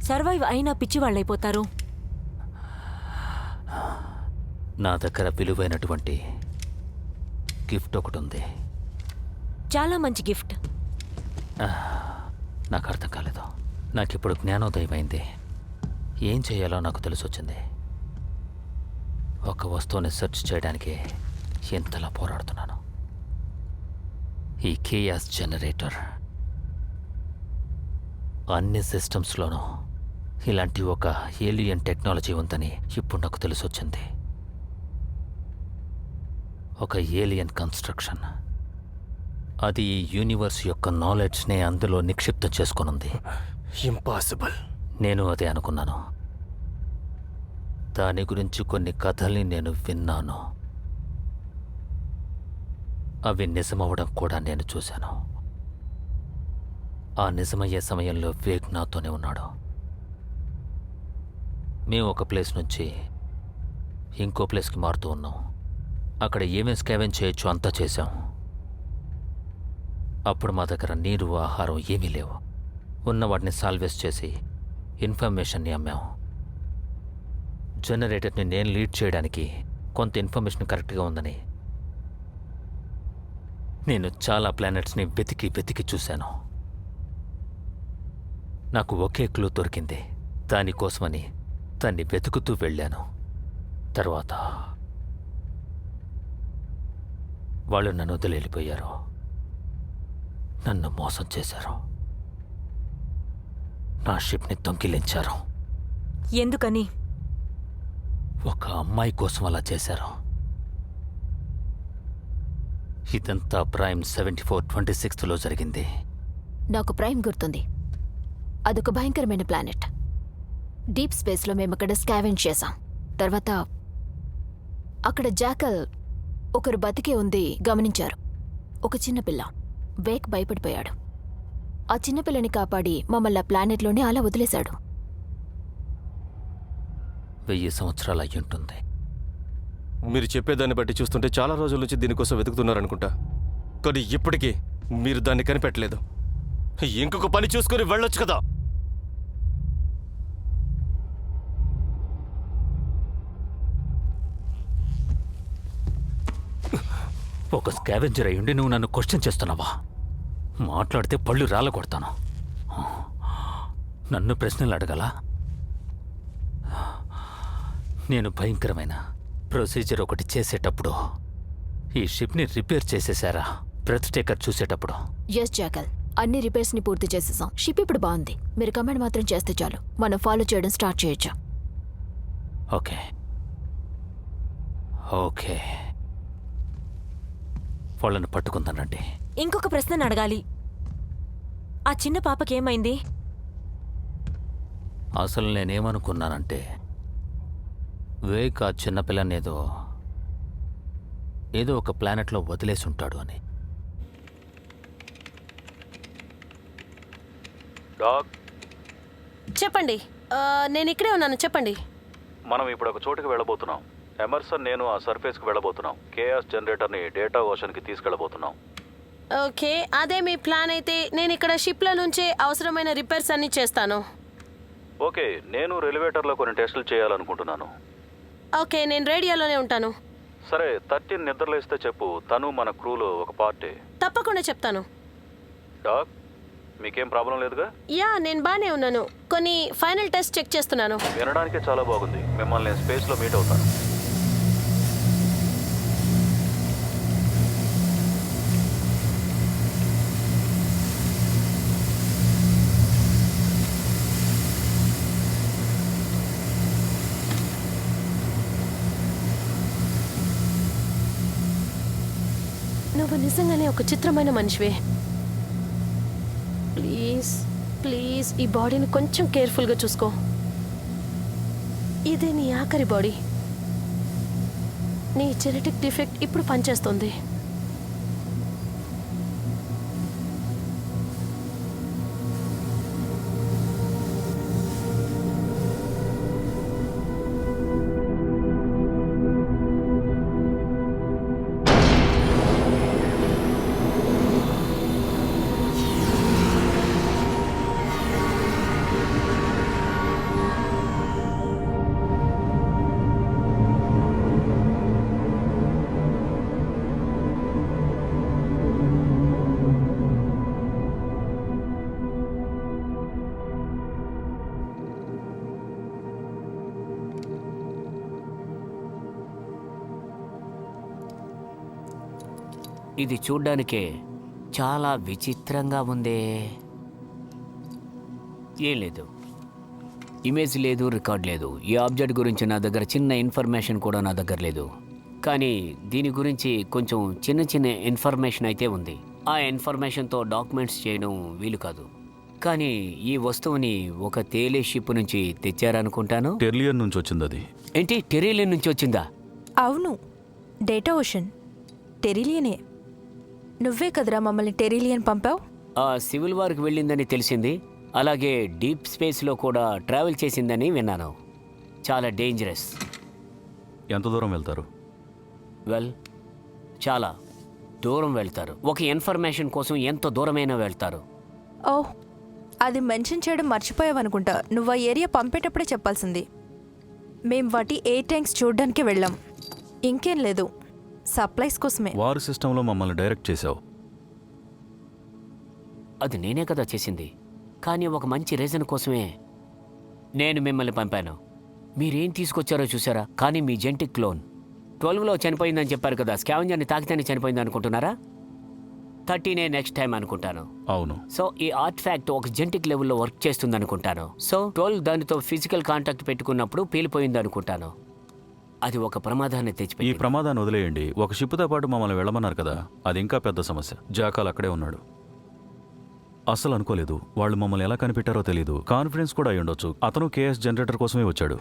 సర్వైవ్ అయినా పిచ్చివాళ్ళైపోతారు. నా దగ్గర విలువైనటువంటి గిఫ్ట్ ఒకటి ఉంది. చాలా మంచి గిఫ్ట్. నాకు అర్థం కాలేదు. నాకు ఇప్పుడు జ్ఞానోదయం అయింది. ఏం చేయాలో నాకు తెలిసొచ్చింది. ఒక వస్తువుని సెర్చ్ చేయడానికి ఎంతలా పోరాడుతున్నాను. ఈ కేయాస్ జనరేటర్ అన్ని సిస్టమ్స్లోనూ ఇలాంటి ఒక ఏలియన్ టెక్నాలజీ ఉందని ఇప్పుడు నాకు తెలిసొచ్చింది. ఒక ఏలియన్ కన్స్ట్రక్షన్. అది ఈ యూనివర్స్ యొక్క నాలెడ్జ్నే అందులో నిక్షిప్తం చేసుకొనుంది. ఇంపాసిబుల్. నేను అదే అనుకున్నాను. దాని గురించి కొన్ని కథల్ని నేను విన్నాను. అవి నిజమవడం కూడా నేను చూశాను. ఆ నిజమయ్యే సమయంలో వేగ్ నాతోనే ఉన్నాడు. మేము ఒక ప్లేస్ నుంచి ఇంకో ప్లేస్కి మారుతూ ఉన్నాం. అక్కడ ఏమేం స్కావెంజ్ చేయొచ్చు అంతా చేశాం. అప్పుడు మా దగ్గర నీరు, ఆహారం ఏమీ లేవు. ఉన్న వాటిని సాల్వేజ్ చేసి ఇన్ఫర్మేషన్ని అమ్మాం. జనరేటర్ని నేను లీడ్ చేయడానికి కొంత ఇన్ఫర్మేషన్ కరెక్ట్గా ఉందని నేను చాలా ప్లానెట్స్ని వెతికి చూశాను. నాకు ఒకే క్లూ దొరికింది. దానికోసమని దాన్ని వెతుకుతూ వెళ్ళాను. తర్వాత వాళ్ళు నన్ను వదిలి వెళ్ళిపోయారు. నన్ను మోసం చేశారు. నా షిప్ని దొంగిలించారు. ఎందుకని? ఒక అమ్మాయి కోసం అలా చేశారు. ఇదంతా ప్రైమ్ 7426లో జరిగింది. నాకు ప్రైమ్ గుర్తుంది. అదొక భయంకరమైన ప్లానెట్. డీప్ స్పేస్లో మేము అక్కడ స్కావెంజ్ చేశాం. తర్వాత అక్కడ జాకల్ ఒకరు బతికే ఉంది గమనించారు. ఒక చిన్నపిల్ల. వేక్ భయపడిపోయాడు. ఆ చిన్నపిల్లని కాపాడి మమ్మల్ని ఆ ప్లానెట్లోనే అలా వదిలేశాడు. 1000 సంవత్సరాలు అయ్యి ఉంటుంది. మీరు చెప్పేదాన్ని బట్టి చూస్తుంటే చాలా రోజుల నుంచి దీనికోసం వెతుకుతున్నారనుకుంటా. కానీ ఇప్పటికీ మీరు దాన్ని కనిపెట్టలేదు. ఇంకొక పని చూసుకొని వెళ్ళొచ్చు కదా. ఒక స్కావెంజర్ అయ్యుండి నువ్వు నన్ను క్వశ్చన్ చేస్తున్నావా? మాట్లాడితే పళ్ళు రాలగొడతాను. నన్ను ప్రశ్నలు అడగలా? నేను భయంకరమైన ప్రొసీజర్ ఒకటి చేసేటప్పుడు ఈ షిప్ని రిపేర్ చేసేశారా? బ్రెత్ టేకర్ చూసేటప్పుడు. ఎస్ జాకల్, అన్ని రిపేర్స్ని పూర్తి చేసేసాం. షిప్ ఇప్పుడు బాగుంది. మీరు కమాండ్ మాత్రం చేస్తే చాలు, మనం ఫాలో చేయడం స్టార్ట్ చేయొచ్చు. ఓకే ఓకే, వాళ్ళని పట్టుకుందానండి. ఇంకొక ప్రశ్న అడగాలి. ఆ చిన్న పాపకేమైంది? అసలు నేనేమనుకున్నానంటే వేక్ ఆ చిన్నపిల్లని ఏదో ఒక ప్లానెట్లో వదిలేసి ఉంటాడు అని. చెప్పండి. నేను ఇక్కడే ఉన్నాను, చెప్పండి. మనం ఇప్పుడు ఒక చోటుకి వెళ్ళబోతున్నాం. ఎమర్సన్, నేను ఆ సర్ఫేస్కి వెళ్ళబోతున్నాం. కేఆస్ జనరేటర్ని డేటా ఓషన్కి తీసుకెళ్ళబోతున్నాం. ఓకే, అదే మీ ప్లాన్ అయితే నేను ఇక్కడ షిప్ల నుంచే అవసరమైన రిపేర్స్ అన్ని చేస్తాను. ఓకే, నేను ఎలివేటర్లో కొన్ని టెస్టులు చేయాలనుకుంటున్నాను. ఓకే, నేను రేడియోలోనే ఉంటాను. సరే, 13 నిద్రలేస్తే చెప్పు. తను మన క్రూలో ఒక పార్టీ. తప్పకుండా చెప్తాను. డాక్, మీకేం ప్రాబ్లం లేదుగా? యా, నేను బానే ఉన్నాను. కొన్ని ఫైనల్ టెస్ట్ చెక్ చేస్తున్నాను. వినడానికే చాలా బాగుంది. మిమ్మల్ని నేను స్పేస్లో మీట్ అవుతాను. నువ్వు నిజంగానే ఒక చిత్రమైన మనిషివే. ప్లీజ్ ప్లీజ్ ఈ బాడీని కొంచెం కేర్ఫుల్గా చూసుకో. ఇదే నీ ఆఖరి బాడీ. నీ జెనెటిక్ డిఫెక్ట్ ఇప్పుడు పనిచేస్తుంది. ఇది చూడ్డానికే చాలా విచిత్రంగా ఉందే. ఏం లేదు, ఇమేజ్ లేదు, రికార్డ్ లేదు. ఈ ఆబ్జెక్ట్ గురించి నా దగ్గర చిన్న ఇన్ఫర్మేషన్ కూడా నా దగ్గర లేదు. కానీ దీని గురించి కొంచెం చిన్న ఇన్ఫర్మేషన్ అయితే ఉంది. ఆ ఇన్ఫర్మేషన్తో డాక్యుమెంట్స్ చేయడం వీలు కాదు. కానీ ఈ వస్తువుని ఒక తేలే షిప్ నుంచి తెచ్చారనుకుంటాను. టెర్లియన్ నుంచి వచ్చింది అది. ఏంటి, టెరీలియన్ నుంచి వచ్చిందా? అవును, డేటా ఓషన్ టెరిలియనే. నువ్వే కదరా మమ్మల్ని టెరిలియన్ పంపావు. ఆ సివిల్ వార్కి వెళ్ళిందని తెలిసింది. అలాగే డీప్ స్పేస్లో కూడా ట్రావెల్ చేసిందని విన్నాను. చాలా డేంజరస్. ఎంత దూరం వెళ్తారు? వెల్, చాలా దూరం వెళ్తారు. ఒక ఇన్ఫర్మేషన్ కోసం ఎంత దూరమైనా వెళ్తారు. ఓ, అది మెన్షన్ చేయడం మర్చిపోయావనుకుంటా. నువ్వు ఆ ఏరియా పంపేటప్పుడే చెప్పాల్సింది. మేం వాటి ఎయిర్ ట్యాంక్స్ చూడడానికి వెళ్ళాం. ఇంకేం లేదు, సప్లైస్ కోసమే. వార్ సిస్టంలో మమ్మల్ని డైరెక్ట్ చేశావు. అది నేనే కదా చేసింది. కానీ ఒక మంచి రీజన్ కోసమే నేను మిమ్మల్ని పంపాను. మీరేం తీసుకొచ్చారో చూసారా? కానీ మీ జెనెటిక్ క్లోన్ 12లో చనిపోయిందని చెప్పారు కదా. స్కావెంజర్ని తాకితేనే చనిపోయింది అనుకుంటున్నారా? 13 నెక్స్ట్ టైం అనుకుంటాను. అవును. సో ఈ ఆర్ట్ ఫ్యాక్ట్ ఒక జెనెటిక్ లెవెల్లో వర్క్ చేస్తుంది అనుకుంటాను. సో 12 దానితో ఫిజికల్ కాంటాక్ట్ పెట్టుకున్నప్పుడు పేలిపోయింది అనుకుంటాను. అది ఒక ప్రమాదాన్ని ఈ తెచ్చిపెట్టింది. ప్రమాదాన్ని వదిలేయండి. ఒక షిప్తో పాటు మమ్మల్ని వెళ్ళమన్నారు కదా, అది ఇంకా పెద్ద సమస్య. జాకాల్ అక్కడే ఉన్నాడు. అస్సలు అనుకోలేదు. వాళ్ళు మమ్మల్ని ఎలా కనిపెట్టారో తెలియదు. కాన్ఫిడెన్స్ కూడా అయి ఉండొచ్చు. అతను కేఎస్ జనరేటర్ కోసమే వచ్చాడు.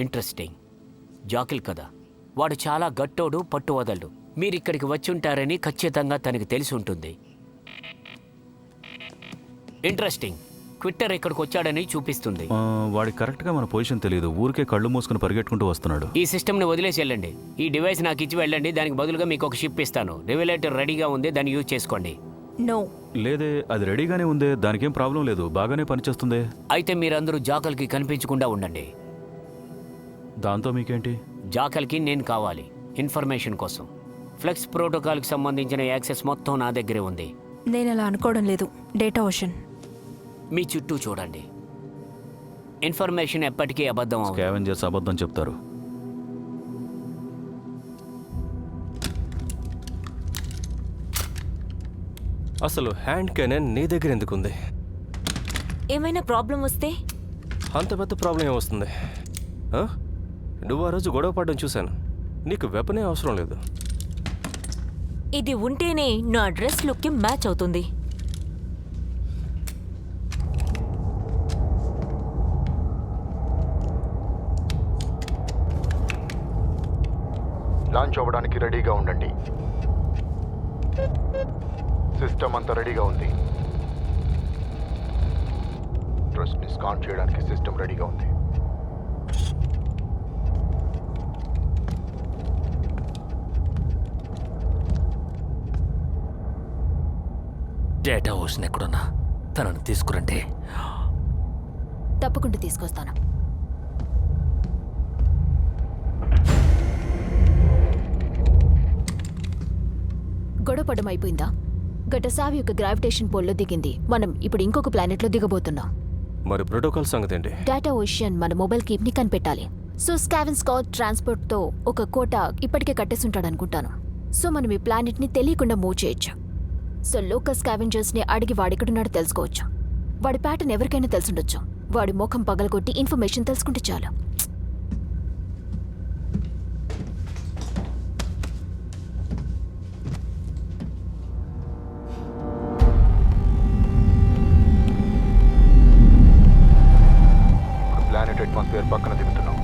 ఇంట్రెస్టింగ్. జాకిల్ కదా, వాడు చాలా గట్టోడు, పట్టు వదలడు. మీరిక్కడికి వచ్చి ఉంటారని ఖచ్చితంగా తనకి తెలిసి ఉంటుంది. ఇంట్రెస్టింగ్. క్విట్టర్ ఇక్కడికి వచ్చాడని చూపిస్తుంది. వాడికి కరెక్ట్గా మన పొజిషన్ తెలియదు. ఊరికే కళ్ళు మూసుకుని పరిగెట్టుకుంటూ వస్తున్నాడు. ఈ సిస్టమ్ని వదిలేసి వెళ్ళండి. ఈ డివైస్ నాకు ఇచ్చి వెళ్ళండి. దానికి బదులుగా మీకు ఒక షిప్ ఇస్తాను. రెగ్యులేటర్ రెడీగా ఉంది, దాన్ని యూజ్ చేసుకోండి. నో. లేదే, అది రెడీగానే ఉందే. దానికేం ప్రాబ్లం లేదు, బాగానే పనిచేస్తుంది. అయితే మీరందరూ జాకల్కి కనిపించకుండా ఉండండి. దాంతో మీకేంటి? జాకల్కి నేను కావాలి ఇన్ఫర్మేషన్ కోసం. ఫ్లెక్స్ ప్రోటోకాల్కి సంబంధించిన యాక్సెస్ మొత్తం నా దగ్గరే ఉంది. నేను అలా అనుకోవడం లేదు. Data ocean. మీ చుట్టూ చూడండి. ఇన్ఫర్మేషన్ ఎప్పటికీ అబద్ధం అవుతుంది. స్కావెంజర్స్ అబద్ధం చెప్తారు. అసలు హ్యాండ్ కెనన్ నీ దగ్గర ఎందుకుంది? ఏమైనా ప్రాబ్లం వస్తే? అంత పెద్ద ప్రాబ్లం ఏమొస్తుంది? ఆ? నువ్వు ఆ రోజు గొడవ పడడం చూశాను. నీకు వెపనే అవసరం లేదు. ఇది ఉంటేనే నా డ్రెస్ లుక్కి మ్యాచ్ అవుతుంది. లాంచ్ అవ్వడానికి రెడీగా ఉండండి. సిస్టమ్ అంతా రెడీగా ఉంది. ట్రస్ట్ని స్కాన్ చేయడానికి సిస్టమ్ రెడీగా ఉంది. డేటా ఓషన్ ఎక్కడున్నా తనను తీసుకురండి. తప్పకుండా తీసుకొస్తాను. గొడవపడం అయిపోయిందా? గటసావి యొక్క గ్రావిటేషన్ పోల్లో దిగింది. మనం ఇప్పుడు ఇంకొక ప్లానెట్లో దిగబోతున్నాం. మరి ప్రోటోకాల్ సంగతి ఏంటి? డేటా ఓషన్ మన మొబైల్ కీప్ని కనిపెట్టాలి. సో స్కావెన్ స్కాట్ ట్రాన్స్పోర్ట్తో ఒక కోట ఇప్పటికే కట్టేసుంటాడు అనుకుంటాను. సో మనం ఈ ప్లానెట్ని తెలియకుండా మూవ్ చేయొచ్చు. సో లోకల్ స్కావెంజర్స్ని అడిగి వాడెక్కడున్నాడో తెలుసుకోవచ్చు. వాడి ప్యాటర్న్ ఎవరికైనా తెలుసుండొచ్చు. వాడి ముఖం పగలగొట్టి ఇన్ఫర్మేషన్ తెలుసుకుంటే చాలు. ప్లానెట్ అట్మాస్ఫియర్ పక్కన దిగుతున్నాం.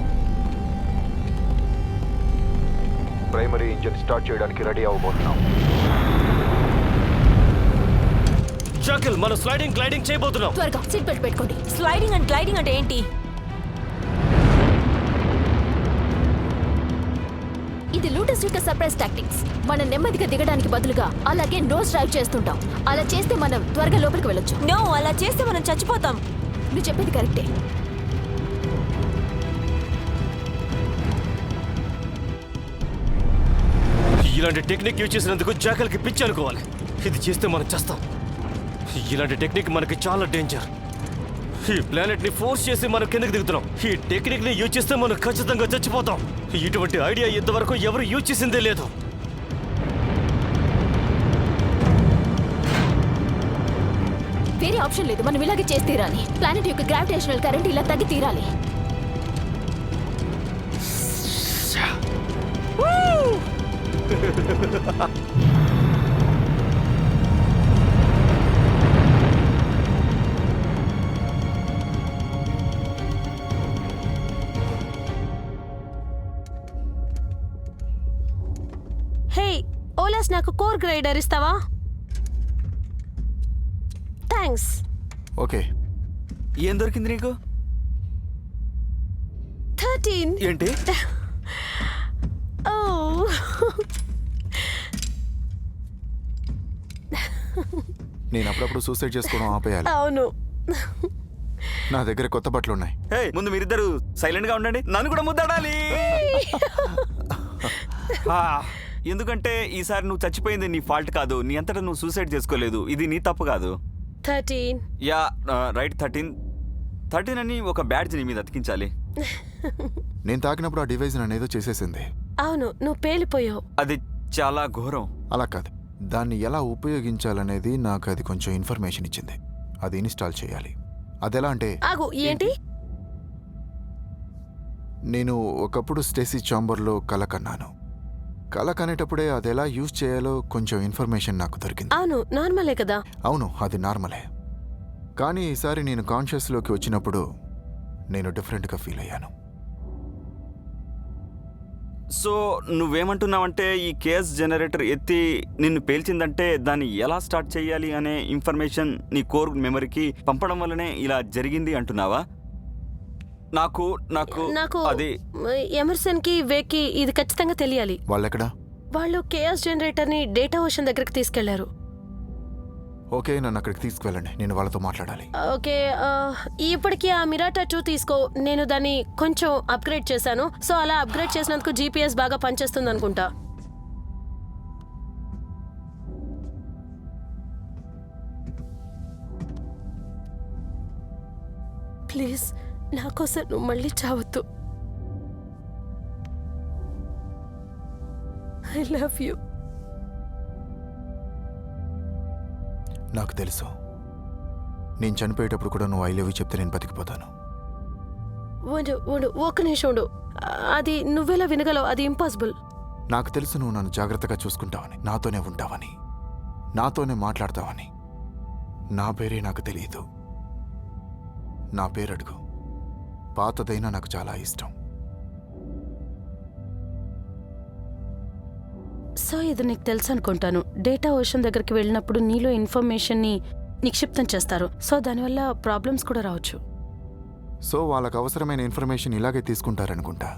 ప్రైమరీ ఇంజిన్ స్టార్ట్ చేయడానికి రెడీ అవ్వబోతున్నాం. జాకిల్, మనం స్లైడింగ్ గ్లైడింగ్ చేయబోతున్నాం. త్వరగా సీట్ బెల్ట్ పెట్టుకోండి. స్లైడింగ్ అండ్ గ్లైడింగ్ అంటే ఏంటి? ఇది లూటస్ యొక్క సర్ప్రైజ్ టాక్టిక్స్. మనం నెమ్మదిగా దిగడానికి బదులుగా అలాగే నోస్ డ్రైవ్ చేస్తుంటాం. అలా చేస్తే మనం త్వరగా లోపలికి వెళ్ళొచ్చు. నో, అలా చేస్తే మనం చచ్చిపోతాం. నువ్వు చెప్పింది కరెక్టే. ఇలాంటి టెక్నిక్ యూజ్ చేసినందుకు జాకల్కి పిచ్చి అనుకోవాలి. ఇది చేస్తే మనం చేస్తాం. ఇలాంటి టెక్నిక్ మనకి చాలా డేంజర్. ఈ ప్లానెట్ ని ఫోర్స్ చేసి మనం కిందకి దిగుతున్నాం. ఈ టెక్నిక్ ని యూజ్ చేస్తే మనం ఖచ్చితంగా చచ్చిపోతాం. ఇటువంటి ఐడియా ఇంతవరకు ఎవరు యూజ్ చేసిందే లేదు. వేరే ఆప్షన్ లేదు. మనం ఇలాగే చేసి తీరాలి. ప్లానెట్ యొక్క గ్రావిటేషనల్ కరెంట్ ఇలా తగ్గి తీరాలి. హే ఓలాస్, నాకు కోర్ గ్రైడర్ ఇస్తావా? థ్యాంక్స్. ఓకే. ఏం దొరికింది నీకు? 13. ఏంటి? ఓ నేను అప్పుడప్పుడు సూసైడ్ చేసుకోవడం ఆపేయాలి. అవును. నా దగ్గర కొత్త బట్టలు ఉన్నాయి. హే, ముందు మీరిద్దరు సైలెంట్ గా ఉండండి. నన్ను కూడా ముద్దాడాలి. ఎందుకంటే ఈసారి నువ్వు చచ్చిపోయింది నీ ఫాల్ట్ కాదు. నీ అంతటా నువ్వు సూసైడ్ చేసుకోలేదు. ఇది నీ తప్పు కాదు. 13. యా రైట్, 13 అని ఒక బ్యాడ్జ్ నీ మీద అతికించాలి. నేను తాకినప్పుడు ఆ డివైస్ నన్ను ఏదో చేసేసింది. అవును, నువ్వు పేలిపోయావు. అది చాలా ఘోరం. అలా కాదు, దాన్ని ఎలా ఉపయోగించాలనేది నాకు అది కొంచెం ఇన్ఫర్మేషన్ ఇచ్చింది. అది ఇన్స్టాల్ చేయాలి. అదెలా అంటే, ఆగు, ఏంటి? నేను ఒకప్పుడు స్టేసీ చాంబర్లో కల కన్నాను. కల కనేటప్పుడే అది ఎలా యూజ్ చేయాలో కొంచెం ఇన్ఫర్మేషన్ నాకు దొరికింది. అవును, నార్మలే కదా. అవును, అది నార్మలే. కానీ ఈసారి నేను కాన్షియస్లోకి వచ్చినప్పుడు నేను డిఫరెంట్గా ఫీల్ అయ్యాను. సో నువ్వేమంటున్నావంటే ఈ కేస్ జనరేటర్ ఎత్తి నిన్ను పేల్చిందంటే దాన్ని ఎలా స్టార్ట్ చేయాలి అనే ఇన్ఫర్మేషన్ నీ కోర్ మెమరీకి పంపడం వల్లనే ఇలా జరిగింది అంటున్నావా? నాకు నాకు అది ఎమర్సన్కి వేకి ఇది ఖచ్చితంగా తెలియాలి. వాళ్ళెక్కడా? వాళ్ళు కేఎస్ జనరేటర్ని డేటా ఓషన్ దగ్గరికి తీసుకెళ్లారు. ఓకే, నన్ను అక్కడికి తీసుకువెళ్ళండి, నేను వాళ్ళతో మాట్లాడాలి. ఓకే, ఇప్పటికి ఆ మిరాటా 2 తీసుకో. నేను దాన్ని కొంచెం అప్గ్రేడ్ చేశాను. సో అలా అప్గ్రేడ్ చేసినందుకు జీపీఎస్ బాగా పనిచేస్తుంది అనుకుంటా. ప్లీజ్ నా కోసం నువ్వు మళ్ళీ చావద్దు. I love you. నాకు తెలుసు, నేను చనిపోయేటప్పుడు కూడా నువ్వు ఐ లవ్ యూ చెప్తే నేను బతికిపోతాను. ఉండు ఒక్క నిమిషం ఉండు. అది నువ్వెలా వినగలవు? అది ఇంపాసిబుల్. నాకు తెలుసు నువ్వు నన్ను జాగ్రత్తగా చూసుకుంటావని, నాతోనే ఉంటావని, నాతోనే మాట్లాడతావని. నా పేరే నాకు తెలియదు. నా పేరు అడుగు. పాతదైనా నాకు చాలా ఇష్టం. సో ఇది నీకు తెలుసు అనుకుంటాను. డేటా ఓషన్ దగ్గరికి వెళ్ళినప్పుడు నీలో ఇన్ఫర్మేషన్ని నిక్షిప్తం చేస్తారు. సో దానివల్ల ప్రాబ్లమ్స్ కూడా రావచ్చు. సో వాళ్ళకు అవసరమైన ఇన్ఫర్మేషన్ ఇలాగే తీసుకుంటారనుకుంటా.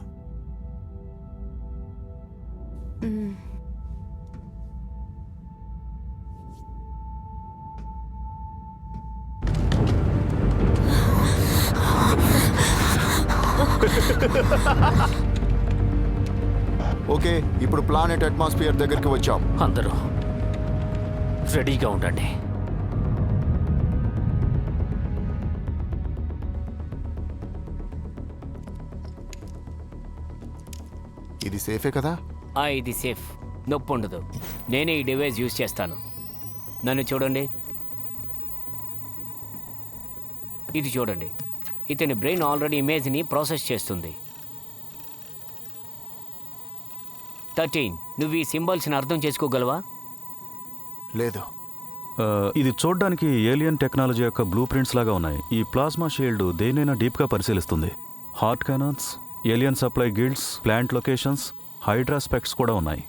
ఓకే, ఇప్పుడు ప్లానెట్ అట్మాస్ఫియర్ దగ్గరికి వచ్చాం. అందరూ రెడీగా ఉండండి. ఇది సేఫే కదా? ఇది సేఫ్, నొప్పి ఉండదు. నేనే ఈ డివైస్ యూజ్ చేస్తాను. నన్ను చూడండి, ఇది చూడండి. ఇతని బ్రెయిన్ ఆల్రెడీ ఇమేజ్ని ప్రాసెస్ చేస్తుంది. 13, నువ్వు ఈ సింబల్స్ని అర్థం చేసుకోగలవా? లేదు. ఇది చూడ్డానికి ఏలియన్ టెక్నాలజీ యొక్క బ్లూ ప్రింట్స్ లాగా ఉన్నాయి. ఈ ప్లాస్మా షీల్డ్ దేనైనా డీప్గా పరిశీలిస్తుంది. Heart cannons, alien supply guilds, plant locations, hydra స్పెక్ట్స్ కూడా ఉన్నాయి.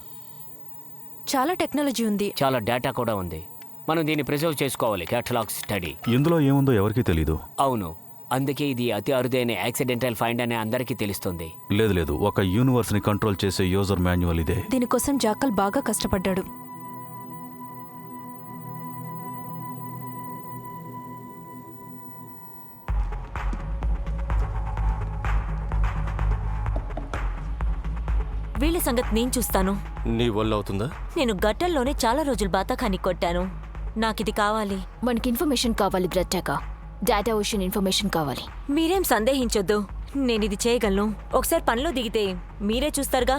చాలా టెక్నాలజీ ఉంది. చాలా డేటా కూడా ఉంది. మనం దీన్ని ప్రిజర్వ్ చేసుకోవాలి. Catalogue study. ఇందులో ఏముందో ఎవరికీ తెలీదు. అవును, అందుకే ఇది అతి అరుదైన యాక్సిడెంటల్ ఫైండ్ అని అందరికీ తెలుస్తుంది. లేదు, ఒక యూనివర్స్ని కంట్రోల్ చేసే యూజర్ మాన్యువల్ ఇదే. దీనికోసం జాకల్ బాగా కష్టపడ్డాడు. వీళ్ళ సంగతి నేను చూస్తాను. నీ వల్ల అవుతుందా? నేను గట్టల్లోనే చాలా రోజులు బాతాఖాని కొట్టాను. నాకిది కావాలి. మనకి ఇన్ఫర్మేషన్ కావాలి బ్రట్టాక. డేటా ఓషన్ ఇన్ఫర్మేషన్ కావాలి. మీరేం సందేహించొద్దు, నేనిది చేయగలను. ఒకసారి పనిలో దిగితే మీరే చూస్తారుగా.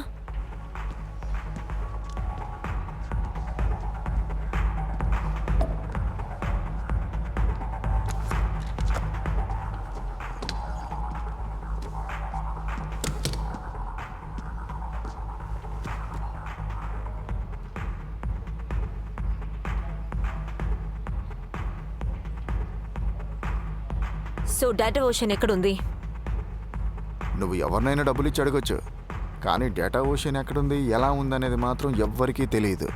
సో డేటా ఓషన్ ఎక్కడుంది? నువ్వు ఎవరినైనా డబ్బులు ఇచ్చి అడగొచ్చు, కానీ డేటా ఓషన్ ఎక్కడుంది, ఎలా ఉందనేది మాత్రం ఎవ్వరికీ తెలియదు.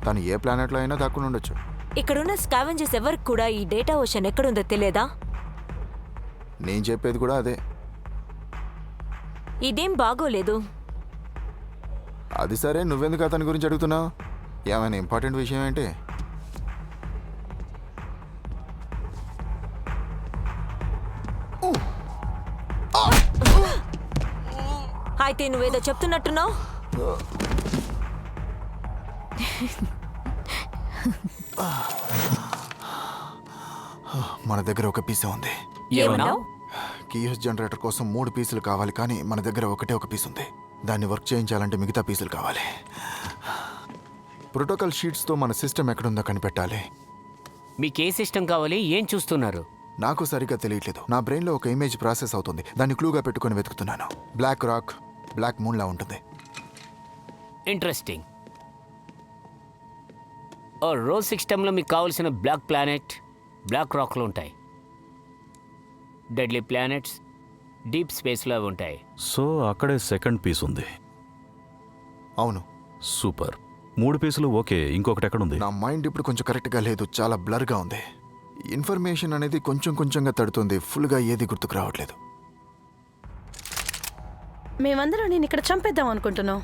తను ఏ ప్లానెట్లో అయినా దాక్కుని ఉండొచ్చు. ఇక్కడున్న స్కావెంజర్స్ ఎవరికి కూడా ఈ డేటా ఓషన్ ఎక్కడుందో తెలియదా? నేను చెప్పేది కూడా అదే. ఇదేం బాగోలేదు. అది సరే, నువ్వెందుకు అతని గురించి అడుగుతున్నావు? ఏమైనా ఇంపార్టెంట్ విషయం ఏంటి? అయితే నువ్వేదో చెప్తున్నట్టున్నావు. మన దగ్గర ఒక పీసే ఉంది. ఏమన్నావు? కియోస్ జనరేటర్ కోసం 3 పీసులు కావాలి, కానీ మన దగ్గర ఒక పీస్ ఉంది. దాన్ని వర్క్ చేయించాలంటే మిగతా పీసులు కావాలి. ప్రోటోకాల్ షీట్స్తో మన సిస్టమ్ ఎక్కడుందో కనిపెట్టాలి. మీకు ఏ సిస్టమ్ కావాలి? ఏం చూస్తున్నారు? నాకు సరిగ్గా తెలియట్లేదు. నా బ్రెయిన్లో ఒక ఇమేజ్ ప్రాసెస్ అవుతుంది. దాన్ని క్లూగా పెట్టుకొని వెతుకుతున్నాను. బ్లాక్ రాక్, బ్లాక్ మూన్లా ఉంటుంది. ఇంట్రెస్టింగ్. రోజ్ సిస్టంలో మీకు కావాల్సిన బ్లాక్ ప్లానెట్, బ్లాక్ రాక్లు ఉంటాయి. డెడ్లీ ప్లానెట్స్ డీప్ స్పేస్లో అవి ఉంటాయి. సో అక్కడే సెకండ్ పీస్ ఉంది. అవును. సూపర్. 3 పీసులు ఓకే, ఇంకొకటి ఎక్కడుంది? నా మైండ్ ఇప్పుడు కొంచెం కరెక్ట్గా లేదు, చాలా బ్లర్గా ఉంది. ఇన్ఫర్మేషన్ అనేది కొంచెం కొంచెంగా తడుతుంది, ఫుల్గా ఏది గుర్తుకు రావట్లేదు. మేమందరం నేను ఇక్కడ చంపేద్దాం అనుకుంటున్నాం.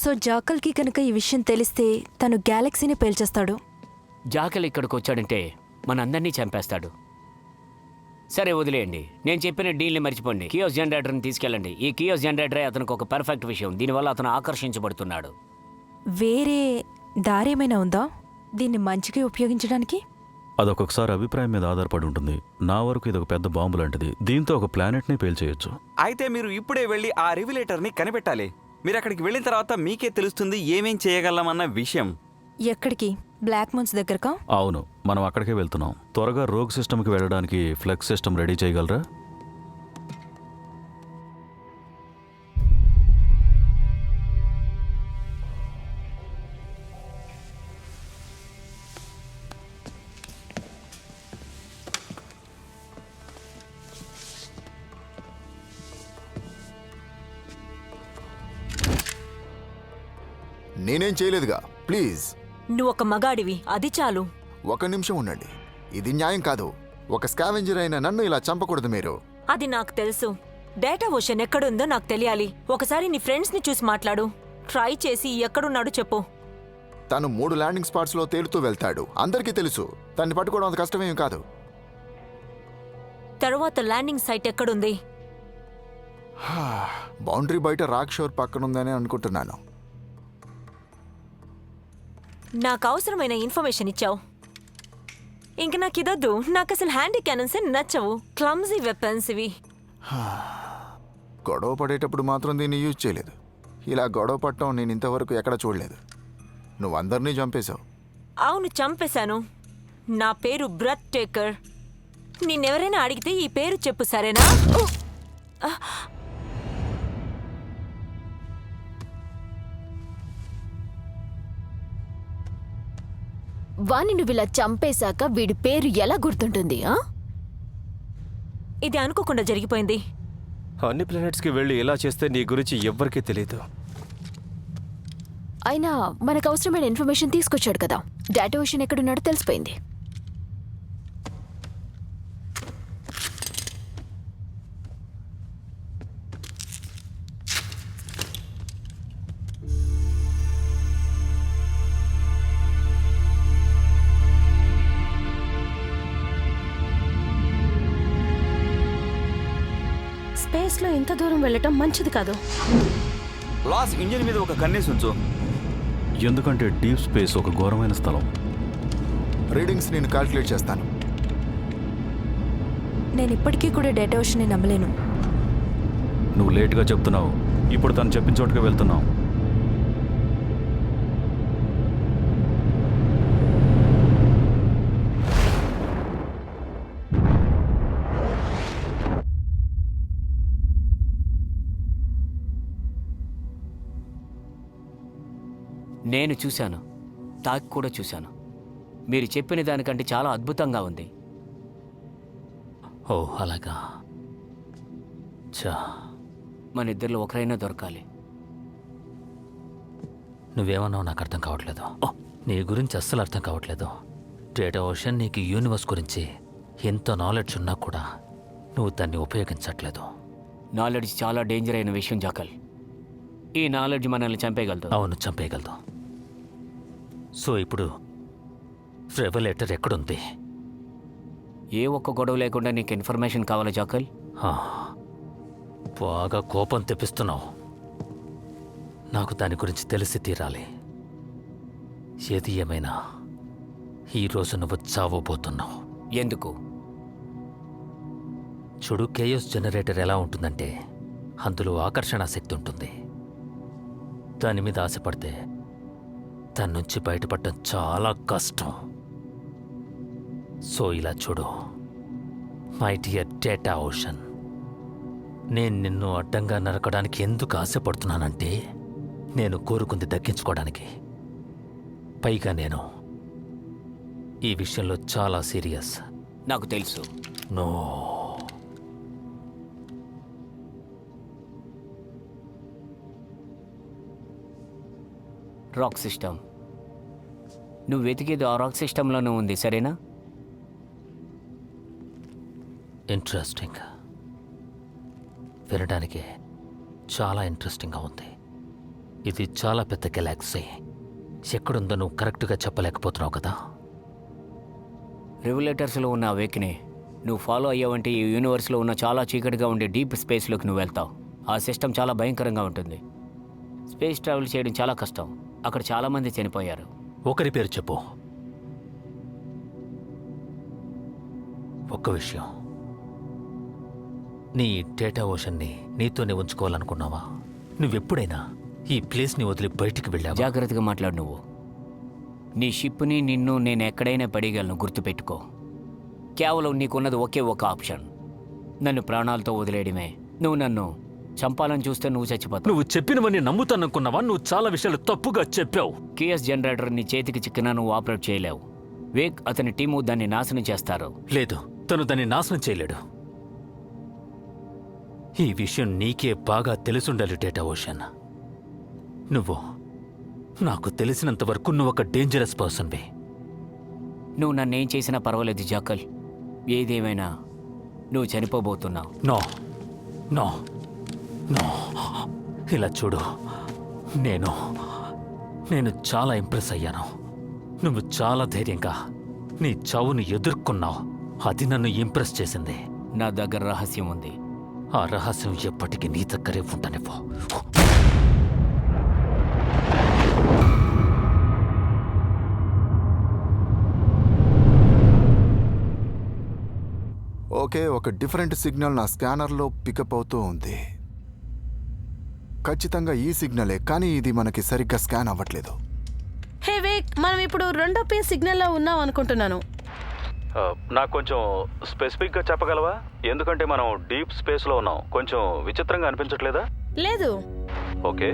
సో జాకల్కి కనుక ఈ విషయం తెలిస్తే తను గ్యాలక్సీని పేల్చేస్తాడు. జాకల్ ఇక్కడికి వచ్చాడంటే మనందరినీ చంపేస్తాడు. సరే వదిలేయండి, నేను చెప్పిన డీల్ని మర్చిపోండి. కియోస్ జనరేటర్ని తీసుకెళ్ళండి. ఈ కియోస్ జనరేటరే అతనికి ఒక పర్ఫెక్ట్ విషయం. దీనివల్ల అతను ఆకర్షించబడుతున్నాడు. వేరే దారేమైనా ఉందా దీన్ని మంచిగా ఉపయోగించడానికి? అదొకసారి అభిప్రాయం మీద ఆధారపడి ఉంటుంది. నా వరకు ఇది ఒక పెద్ద బాంబు లాంటిది. దీంతో ఒక ప్లానెట్ని పేల్చేయచ్చు. అయితే మీరు ఇప్పుడే వెళ్ళి ఆ రెగ్యులేటర్ని కనిపెట్టాలి. మీరు అక్కడికి వెళ్ళిన తర్వాత మీకే తెలుస్తుంది ఏమేం చేయగలమన్న విషయం. ఎక్కడికి? బ్లాక్ మూన్స్ దగ్గరకా? అవును, మనం అక్కడికే వెళ్తున్నాం. త్వరగా రోగ్ సిస్టమ్కి వెళ్ళడానికి ఫ్లెక్స్ సిస్టమ్ రెడీ చేయగలరా? నేనేం చేయలేదుగా, ప్లీజ్. నువ్వు ఒక మగాడివి, అది చాలు. 1 నిమిషం ఉండండి, ఇది న్యాయం కాదు. ఒక స్కావెంజర్ అయిన నన్ను ఇలా చంపకూడదు మీరు. అది నాకు తెలుసు. డేటా ఓషన్ ఎక్కడుందో నాకు తెలియాలి. ఒకసారి నీ ఫ్రెండ్స్ని చూసి మాట్లాడు. ట్రై చేసి ఎక్కడున్నాడో చెప్పు. తను 3 ల్యాండింగ్ స్పాట్స్లో తేలుతూ వెళ్తాడు, అందరికీ తెలుసు. తన్ని పట్టుకోవడం అంత కష్టమేం కాదు. తర్వాత ల్యాండింగ్ సైట్ ఎక్కడుంది? బౌండరీ బయట రాక్ షోర్ పక్కనుందని అనుకుంటున్నాను. నాకు అవసరమైన ఇన్ఫర్మేషన్ ఇచ్చావు. ఇంక నాకు ఇదొద్దు. నాకు అసలు హ్యాండీ క్యానన్స్ నచ్చవు. క్లమ్జీ వెపన్స్ ఇవి. గొడవ పడేటప్పుడు మాత్రం దీన్ని యూజ్ చేయలేదు. ఇలా గొడవ పడటం నేను ఇంతవరకు ఎక్కడ చూడలేదు. నువ్వు అందరినీ చంపేశావు. అవును, చంపేశాను. నా పేరు బ్రెత్ టేకర్. నిన్నెవరైనా అడిగితే ఈ పేరు చెప్పు, సరేనా? వాణ్ణి నువ్వు ఇలా చంపేశాక వీడి పేరు ఎలా గుర్తుంటుంది? ఇది అనుకోకుండా జరిగిపోయింది. అన్ని ప్లానెట్స్కి వెళ్ళి ఇలా చేస్తే నీ గురించి ఎవ్వరికీ తెలియదు. అయినా మనకు అవసరమైన ఇన్ఫర్మేషన్ తీసుకొచ్చాడు కదా. డేటా ఓషన్ ఎక్కడున్నాడో తెలిసిపోయింది. స్పేస్లో ఇంత దూరం వెళ్ళటం మంచిది కాదు. లాస్ ఇంజిన్ మీద ఒక కన్నేసి ఉంచు. ఎందుకంటే డీప్ స్పేస్ ఒక ఘోరమైన స్థలం. రీడింగ్స్ నేను క్యాల్కులేట్ చేస్తాను. నేను ఇప్పటికీ కూడా డేటా ఓషన్ని నమ్మలేను. నువ్వు లేట్గా చెప్తున్నావు. ఇప్పుడు తను చెప్పిన చోటుగా వెళ్తున్నావు. నేను చూశాను, తాకి కూడా చూశాను. మీరు చెప్పిన దానికంటే చాలా అద్భుతంగా ఉంది. ఓ అలాగా. చా, మన ఇద్దరిలో ఒకరైనా దొరకాలి. నువ్వేమన్నావు నాకు అర్థం కావట్లేదు. నీ గురించి అస్సలు అర్థం కావట్లేదు. డేటా ఓషన్ నీకు యూనివర్స్ గురించి ఎంతో నాలెడ్జ్ ఉన్నా కూడా నువ్వు దాన్ని ఉపయోగించట్లేదు. నాలెడ్జ్ చాలా డేంజర్ అయిన విషయం జాకల్. ఈ నాలెడ్జ్ మనల్ని చంపేయగలదు. అవును, చంపేయగలదు. సో ఇప్పుడు రెవలేటర్ ఎక్కడుంది? ఏ ఒక్క గొడవ లేకుండా నీకు ఇన్ఫర్మేషన్ కావాలా జాకల్? బాగా కోపం తెప్పిస్తున్నావు. నాకు దాని గురించి తెలిసి తీరాలి. ఏది ఏమైనా ఈరోజు నువ్వు చావబోతున్నావు. ఎందుకు? చూడు, కేయోస్ జనరేటర్ ఎలా ఉంటుందంటే అందులో ఆకర్షణ శక్తి ఉంటుంది. దాని మీద ఆశపడితే దాని నుంచి బయటపడటం చాలా కష్టం. సో ఇలా చూడు మై డియర్ డేటా ఓషన్, నేను నిన్ను అడ్డంగా నరకడానికి ఎందుకు ఆశపడుతున్నానంటే నేను కోరుకుంది దక్కించుకోవడానికి. పైగా నేను ఈ విషయంలో చాలా సీరియస్. నాకు తెలుసు. No, rock system. నువ్వు వెతికేది ఆ రాక్ సిస్టంలోనే ఉంది, సరేనా? ఇంట్రెస్టింగ్. వినడానికి చాలా ఇంట్రెస్టింగ్గా ఉంది. ఇది చాలా పెద్ద గెలాక్సీ. ఎక్కడుందో నువ్వు కరెక్ట్గా చెప్పలేకపోతున్నావు కదా. రెగ్యులేటర్స్లో ఉన్న ఆ వేక్ని నువ్వు ఫాలో అయ్యావంటే ఈ యూనివర్స్లో ఉన్న చాలా చీకటిగా ఉండే డీప్ స్పేస్లోకి నువ్వు వెళ్తావు. ఆ సిస్టమ్ చాలా భయంకరంగా ఉంటుంది. స్పేస్ ట్రావెల్ చేయడం చాలా కష్టం. అక్కడ చాలామంది చనిపోయారు. ఒకరి పేరు చెప్పు. ఒక్క విషయం, నీ డేటా ఓషన్ని నీతోనే ఉంచుకోవాలనుకున్నావా? నువ్వెప్పుడైనా ఈ ప్లేస్ని వదిలి బయటికి వెళ్ళావా? జాగ్రత్తగా మాట్లాడు. నువ్వు నీ షిప్ని నిన్ను నేను ఎక్కడైనా పడేయగలను, గుర్తుపెట్టుకో. కేవలం నీకున్నది ఒకే ఒక ఆప్షన్, నన్ను ప్రాణాలతో వదిలేయడమే. నువ్వు నన్ను చంపాలని చూస్తే నువ్వు చచ్చిపోతావు. నువ్వు చెప్పినవన్నీ నమ్ముతాననుకున్నావా? నువ్వు చాలా విషయాలు తప్పుగా చెప్పావు. కేఎస్ జనరేటర్ నీ చేతికి చిక్కినా నువ్వు ఆపరేట్ చేయలేవు. వేక్ అతని టీము దాన్ని నాశనం చేస్తారు. లేదు, తను దాన్ని నాశనం చేయలేడు. ఈ విషయం నీకే బాగా తెలుసుండాలి డేటా ఓషన్. నువ్వు నాకు తెలిసినంత వరకు నువ్వు ఒక డేంజరస్ పర్సన్వి. నువ్వు నన్నేం చేసినా పర్వాలేదు జాకల్. ఏదేమైనా నువ్వు చనిపోబోతున్నావు. నో నో నో, ఇలా చూడు, నేను చాలా ఇంప్రెస్ అయ్యాను. నువ్వు చాలా ధైర్యంగా నీ చావుని ఎదుర్కొన్నావు. అది నన్ను ఇంప్రెస్ చేసింది. నా దగ్గర రహస్యం ఉంది. ఆ రహస్యం ఎప్పటికీ నీ దగ్గరే ఉండనివ్వు. ఓకే, ఒక డిఫరెంట్ సిగ్నల్ నా స్కానర్లో పికప్ అవుతూ ఉంది. ఖచ్చితంగా ఈ సిగ్నలే, కానీ ఇది మనకి సరిగ్గా స్కాన్ అవ్వట్లేదు. హే వేక్, మనం ఇప్పుడు 2వ పే సిగ్నల్లో ఉన్నాం అనుకుంటున్నాను. నాకు కొంచెం స్పెసిఫిక్గా చెప్పగలవా? ఎందుకంటే మనం డీప్ స్పేస్లో ఉన్నాం. కొంచెం విచిత్రంగా అనిపించట్లేదా? లేదు. ఓకే,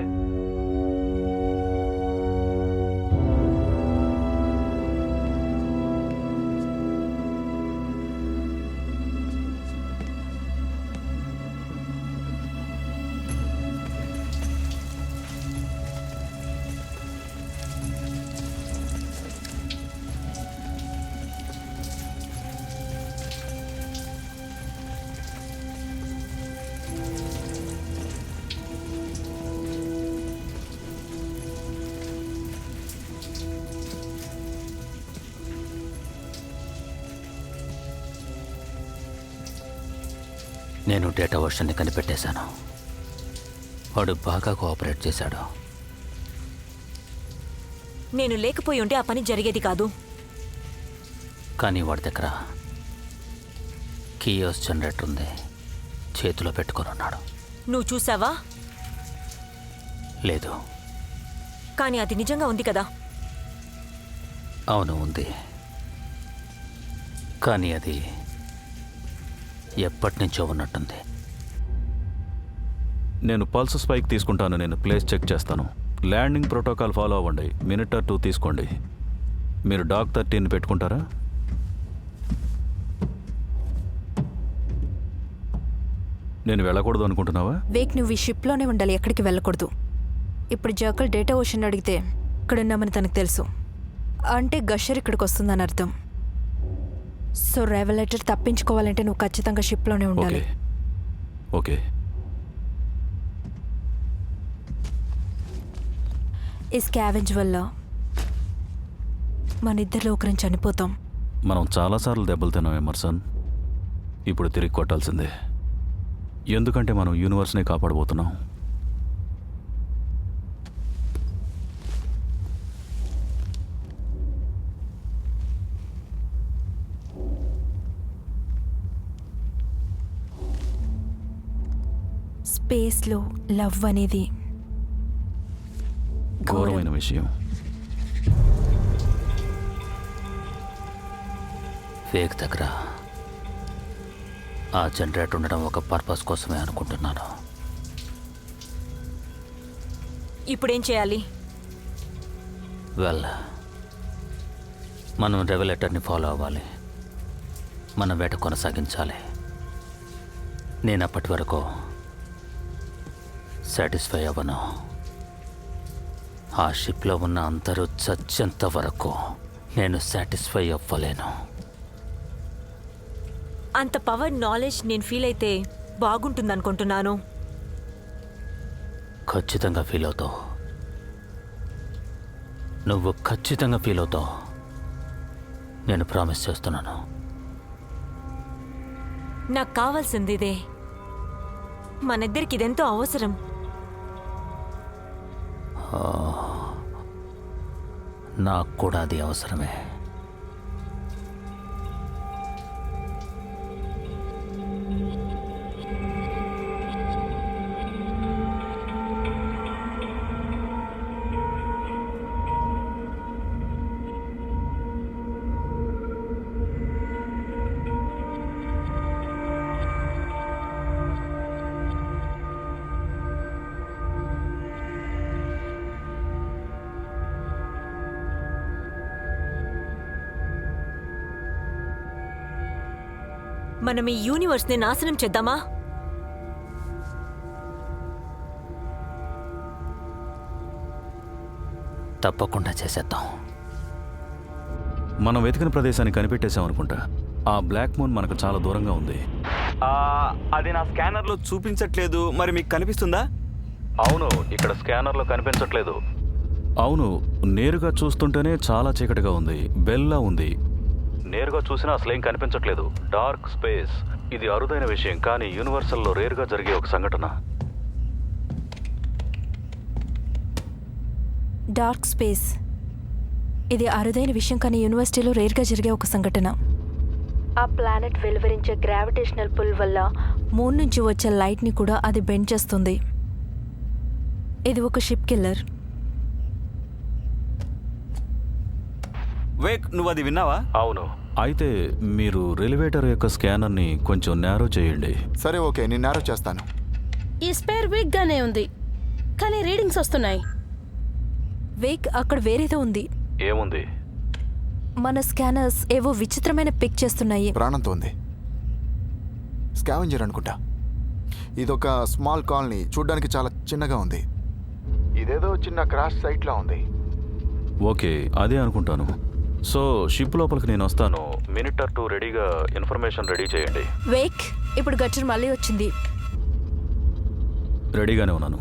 నేను డేటా వర్షన్ని కనిపెట్టేశాను. వాడు బాగా కోఆపరేట్ చేశాడు. నేను లేకపోయి ఉంటే ఆ పని జరిగేది కాదు. కానీ వాడి దగ్గర కియోస్ జనరేటర్ ఉంది. చేతిలో పెట్టుకొని ఉన్నాడు. నువ్వు చూసావా? లేదు. కానీ అది నిజంగా ఉంది కదా? అవును, ఉంది. కానీ అది ఎప్పటి నుంచో ఉన్నట్టుంది. నేను పల్స్ స్పైక్ తీసుకుంటాను. నేను ప్లేస్ చెక్ చేస్తాను. ల్యాండింగ్ ప్రోటోకాల్ ఫాలో అవ్వండి. మినిట్ 2 తీసుకోండి. మీరు డాక్ 13 పెట్టుకుంటారా? నేను వెళ్ళకూడదు అనుకుంటున్నావా? వేక్, నువ్వు ఈ షిప్లోనే ఉండాలి, ఎక్కడికి వెళ్ళకూడదు. ఇప్పుడు జాకల్ డేటా ఓషన్ అడిగితే ఇక్కడున్నామని తనకు తెలుసు. అంటే గషర్ ఇక్కడికి వస్తుందని అర్థం. సో రెవలేటర్ తప్పించుకోవాలంటే నువ్వు ఖచ్చితంగా షిప్లోనే ఉండాలి. ఓకే. ఈ స్కావెంజ్ వల్ల మన ఇద్దరిలో ఒకరిని చనిపోతాం. మనం చాలాసార్లు దెబ్బలు తిన్నాం ఎమర్సన్. ఇప్పుడు తిరిగి కొట్టాల్సిందే. ఎందుకంటే మనం యూనివర్స్ని కాపాడబోతున్నాం. స్పేస్లో లవ్ అనేది ఘోరమైన విషయం. వేక్ దగ్గర ఆ జనరేటర్ ఉండడం ఒక పర్పస్ కోసమే అనుకుంటున్నాను. ఇప్పుడేం చేయాలి? వెల్, మనం రెవల్యూటర్ని ఫాలో అవ్వాలి. మన వేట కొనసాగించాలి. నేను అప్పటి వరకు సాటిస్ఫై అవ్వను. ఆ షిప్లో ఉన్న అందరూ చచ్చేంత వరకు నేను సాటిస్ఫై అవ్వలేను. అంత పవర్ నాలెడ్జ్ నేను ఫీల్ అయితే బాగుంటుందనుకుంటున్నాను. ఖచ్చితంగా ఫీల్ అవుతావు. నువ్వు ఖచ్చితంగా ఫీల్ అవుతావు. నేను ప్రామిస్ చేస్తున్నాను. నాకు కావాల్సింది ఇదే. మనిద్దరికి ఇదెంతో అవసరం. నాకు కూడా అది అవసరమే. మనం ఈ యూనివర్స్ని నాశనం చేద్దామా? తప్పకుండా చేసేద్దాం. మనం వెతికిన ప్రదేశాన్ని కనిపెట్టేశాం అనుకుంటా. ఆ బ్లాక్ మూన్ మనకు చాలా దూరంగా ఉంది. అది నా స్కానర్లో చూపించట్లేదు. మరి మీకు కనిపిస్తుందా? అవును, ఇక్కడ స్కానర్లో కనిపించట్లేదు. అవును, నేరుగా చూస్తుంటేనే చాలా చీకటిగా ఉంది. బెల్లా ఉంది. నేరుగా చూసినా అసలేం కనిపించట్లేదు. Dark space. ఇది అరుదైన విషయం, కానీ యూనివర్సల్లో రేరుగా జరిగే ఒక సంఘటన. Dark space. ఇది అరుదైన విషయం, కానీ యూనివర్సిటీలో రేర్గా జరిగే ఒక సంఘటన. ఆ ప్లానెట్ వెలువరించే గ్రావిటేషనల్ పుల్ వల్ల మూన్ నుంచి వచ్చే లైట్ని కూడా అది బెండ్ చేస్తుంది. ఇది ఒక షిప్ కిల్లర్. వేక్, నువ్వు అది విన్నావా? అవును. అయితే మీరు ఎలివేటర్ యొక్క స్కానర్ని కొంచెం నేరో చేయండి. సరే, ఓకే, నేను నేరో చేస్తాను. ఈ స్పేర్ వీక్ గానే ఉంది, కానీ రీడింగ్స్ వస్తున్నాయి. వేక్, అక్కడ వేరేదో ఉంది. ఏముంది? మన స్కానర్స్ ఏవో విచిత్రమైన పిక్ చేస్తున్నాయి. ప్రాణంతో ఉంది. స్కావెంజర్ అనుకుంటా. ఇదొక స్మాల్ కాలనీ. చూడ్డానికి చాలా చిన్నగా ఉంది. ఇదేదో చిన్న క్రాష్ సైట్లా ఉంది. ఓకే, అదే అనుకుంటాను. సో షిప్ లోపలికి నేను వస్తాను. మినిట్ ఆర్ 2 రెడీగా ఇన్ఫర్మేషన్ రెడీ చేయండి. వేక్, ఇప్పుడు గచ్చర్ మళ్ళీ వచ్చింది. రెడీగానే ఉన్నాను.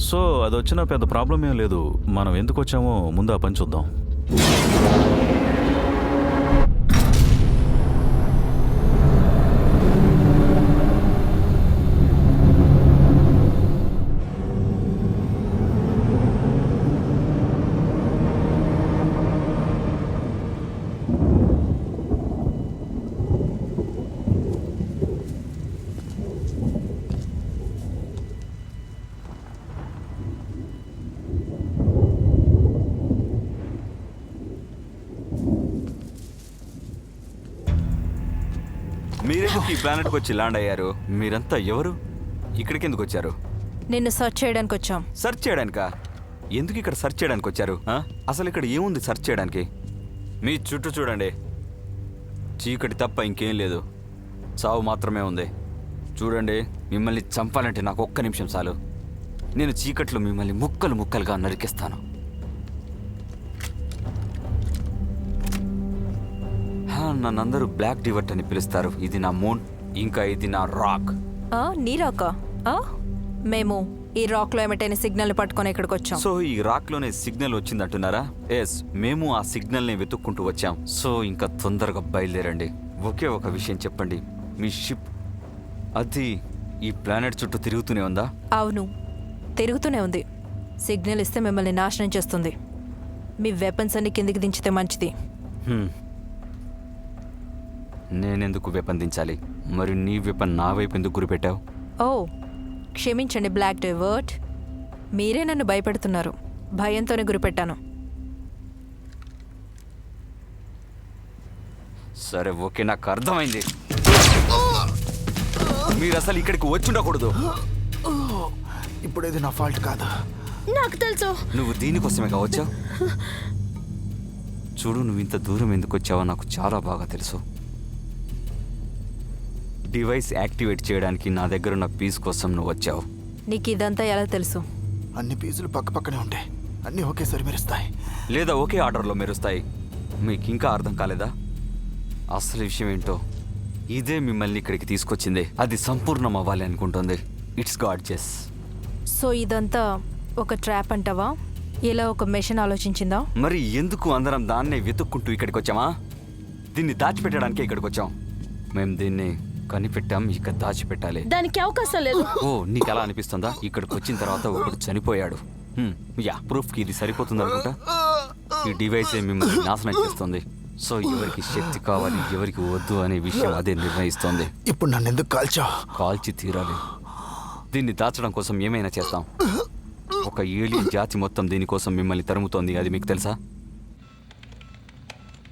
సో అది వచ్చినా పెద్ద ప్రాబ్లం ఏం లేదు. మనం ఎందుకు వచ్చామో ముందు ఆ పని చూద్దాం. మీరెందుకు ఈ ప్లానెట్కి వచ్చి ల్యాండ్ అయ్యారు? మీరంతా ఎవరు? ఇక్కడికి ఎందుకు వచ్చారు? నిన్ను సర్చ్ చేయడానికి వచ్చాం. సెర్చ్ చేయడానికా? ఎందుకు ఇక్కడ సెర్చ్ చేయడానికి వచ్చారు? అసలు ఇక్కడ ఏముంది సెర్చ్ చేయడానికి? మీ చుట్టూ చూడండి. చీకటి తప్ప ఇంకేం లేదు. చావు మాత్రమే ఉంది. చూడండి, మిమ్మల్ని చంపాలంటే నాకు ఒక్క నిమిషం చాలు. నేను చీకట్లో మిమ్మల్ని ముక్కలు ముక్కలుగా నరికిస్తాను. నన్నందరూ బ్లాక్ డివర్ట్ అని పిలుస్తారు. ఇది నా మూన్, ఇంకా ఇది నా రాక్. నీ రాకా? మేము ఈ రాక్లో ఏమిటైనా సిగ్నల్ పట్టుకొని ఇక్కడికి వచ్చాం. సో ఈ రాక్లోనే సిగ్నల్ వచ్చిందంటున్నారా? ఎస్, మేము ఆ సిగ్నల్ని వెతుక్కుంటూ వచ్చాం. సో ఇంకా తొందరగా బయలుదేరండి. ఒకే ఒక విషయం చెప్పండి, మీ షిప్ అది ఈ ప్లానెట్ చుట్టూ తిరుగుతూనే ఉందా? అవును, తిరుగుతూనే ఉంది. సిగ్నల్ ఇస్తే మిమ్మల్ని నాశనం చేస్తుంది. మీ వెపన్స్ అన్ని కిందికి దించితే మంచిది. నేనెందుకు వెపన్ దించాలి? మరి నీ వెపన్ నా వైపు ఎందుకు గురిపెట్టావు? ఓ, క్షమించండి బ్లాక్ డైవర్ట్. మీరే నన్ను భయపెడుతున్నారు. భయంతోనే గురిపెట్టాను. సరే, ఓకే, నాకు అర్థమైంది. మీరు అసలు ఇక్కడికి వచ్చి ఉండకూడదు. ఇప్పుడు ఇది నా ఫాల్ట్ కాదు. నాకు తెలుసు. నువ్వు దీనికోసమే కావచ్చా? చూడు, నువ్వు ఇంత దూరం ఎందుకు వచ్చావో నాకు చాలా బాగా తెలుసు. డివైస్ యాక్టివేట్ చేయడానికి నా దగ్గర ఉన్న పీస్ కోసం నువ్వు వచ్చావు. నీకు ఇదంతా ఎలా తెలుసు? అన్ని పీసులు పక్క పక్కనే ఉంటాయి, అన్నీ ఒకేసారి మెరుస్తాయి. లేదా ఒకే ఆర్డర్లో మెరుస్తాయి. మీకు ఇంకా అర్థం కాలేదా? అసలు విషయం ఏంటో, ఇదే మిమ్మల్ని ఇక్కడికి తీసుకొచ్చింది. అది సంపూర్ణం అవ్వాలి అనుకుంటుంది. It's God జెస్. సో ఇదంతా ఒక ట్రాప్ అంటావా? ఇలా ఒక మెషిన్ ఆలోచించిందా? మరి ఎందుకు అందరం దాన్నే వెతుక్కుంటూ ఇక్కడికి వచ్చామా? దీన్ని దాచిపెట్టడానికే ఇక్కడికి వచ్చాం. మేము దీన్ని కనిపెట్టాం, ఇక దాచిపెట్టాలి. దానికి అవకాశం లేదు. ఓ, నీకు ఎలా అనిపిస్తుందా? ఇక్కడికి వచ్చిన తర్వాత ఒకడు చనిపోయాడు. యా, ప్రూఫ్కి ఇది సరిపోతుంది అనుకుంటా. ఈ డివైసే మిమ్మల్ని నాశనం చేస్తుంది. సో ఎవరికి శక్తి కావాలి, ఎవరికి వద్దు అనే విషయం అదే నిర్ణయిస్తోంది. ఇప్పుడు నన్ను ఎందుకు కాల్చావు? కాల్చి తీరాలి. దీన్ని దాచడం కోసం ఏమైనా చేస్తాం. ఒక ఏలియన్ జాతి మొత్తం దీనికోసం మిమ్మల్ని తరుముతోంది. అది మీకు తెలుసా?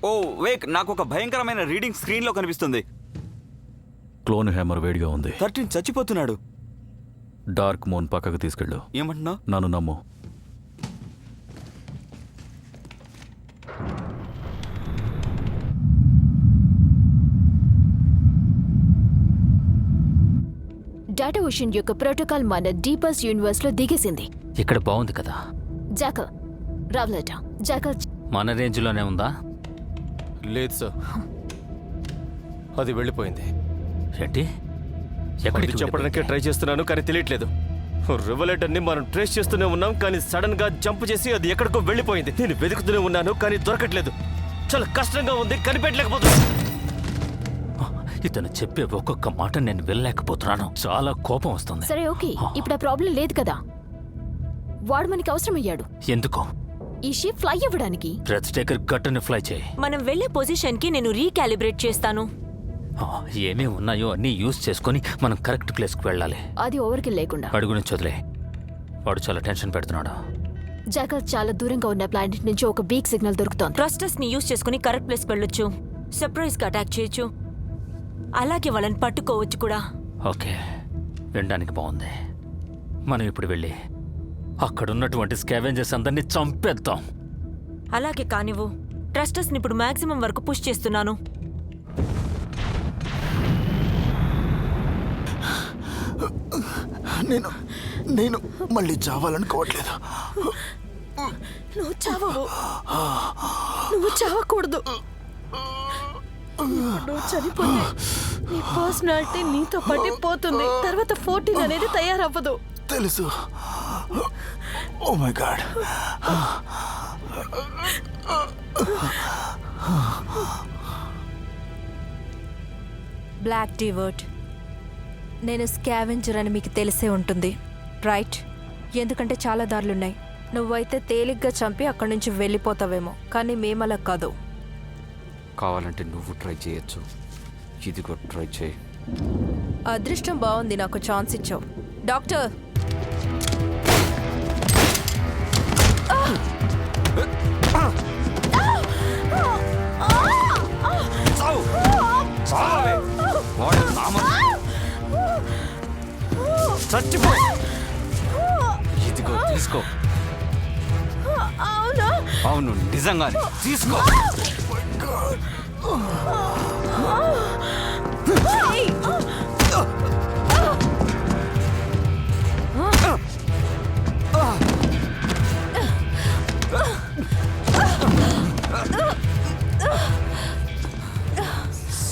ఓ వేక్, నాకు ఒక భయంకరమైన రీడింగ్ స్క్రీన్లో కనిపిస్తుంది. క్లోన్ హ్యామర్ వేడిగా ఉంది. 13 చచ్చిపోతున్నాడు. డార్క్ మూన్ పక్కకు తీసుకెళ్ళు. ఏమంటున్నావు? నన్ను నమ్ము. డేటా ఓషన్ యొక్క ప్రోటోకాల్ మన డీపర్స్ యూనివర్స్ లో దిగేసింది. ఇక్కడ బాగుంది కదా. Jackal, Rawlet, Jackal. మన రేంజ్లోనే ఉందా? లేదు సార్, అది వెళ్ళిపోయింది. ఏంటి? అది ఎక్కడికి చెప్పడానికే ట్రై చేస్తున్నాను కానీ తెలియట్లేదు. రెవలేటర్ని మనం ట్రేస్ చేస్తూనే ఉన్నాం కానీ సడన్ గా జంప్ చేసి అది ఎక్కడికో వెళ్ళిపోయింది. నేను వెతుకుతూనే ఉన్నాను కానీ దొరకట్లేదు. చాలా కష్టంగా ఉంది, కనిపెట్టలేకపోతున్నాను. ఇతను చెప్పే ఒక్కొక్క మాట నేను వెళ్ళలేకపోతున్నాను. చాలా కోపం వస్తుంది. సరే ఓకే, ఇప్పుడు ఆ ప్రాబ్లం లేదు కదా. వాడు మనకి అవసరమయ్యాడు. ఎందుకో? ఈ షిప్ ఫ్లై అవ్వడానికి. బ్రెత్ టేకర్ గట్టని ఫ్లై చేయి. మనం వెళ్ళే పొజిషన్కి నేను రీకాలిబ్రేట్ చేస్తాను. ఏమేమి ఉన్నాయో అన్నీ యూజ్ చేసుకొని మనం కరెక్ట్ ప్లేస్కి వెళ్ళాలి. అది ఓవర్కి లేకుండా. వాడి గురించి వదిలే. వాడు చాలా టెన్షన్ పెడుతున్నాడు. జాకల్, చాలా దూరంగా ఉన్న ప్లానెట్ నుంచి ఒక వీక్ సిగ్నల్ దొరుకుతోంది. ట్రస్టర్స్ ని యూజ్ చేసుకుని కరెక్ట్ ప్లేస్కి వెళ్ళొచ్చు. సర్ప్రైజ్ గా అటాక్ చేయొచ్చు. అలాగే వాళ్ళని పట్టుకోవచ్చు కూడా. ఓకే, వినడానికి బాగుంది. మనం ఇప్పుడు వెళ్ళి అక్కడున్నటువంటి స్కావెంజర్స్ అందరినీ చంపేద్దాం. అలాగే కానివ్వు. ట్రస్టర్స్ ని ఇప్పుడు మాక్సిమం వరకు పుష్ చేస్తున్నాను. నేను మళ్ళీ చావాలనుకోవట్లేదు. నువ్వు చావవు. నువ్వు చావకూడదు. నువ్వు చనిపోతే నీ పర్సనాలిటీ నీతో పట్టిపోతుంది. తర్వాత 14 అనేది తయారవ్వదు. తెలుసు. Oh my god. Block divert. నేను స్కావెంజర్ అని మీకు తెలిసే ఉంటుంది, రైట్? ఎందుకంటే చాలా దారులున్నాయి. నువ్వైతే తేలిగ్గా చంపి అక్కడి నుంచి వెళ్ళిపోతావేమో, కానీ మేమలా కాదు. కావాలంటే నువ్వు ట్రై చేయొచ్చు. ఇది కూడా ట్రై చేయి. అదృష్టం బాగుంది, నాకు ఛాన్స్ ఇచ్చావు. డాక్టర్, చచ్చిపో. ఇదిగో తీసుకో. అవును, నిజంగానే తీసుకో.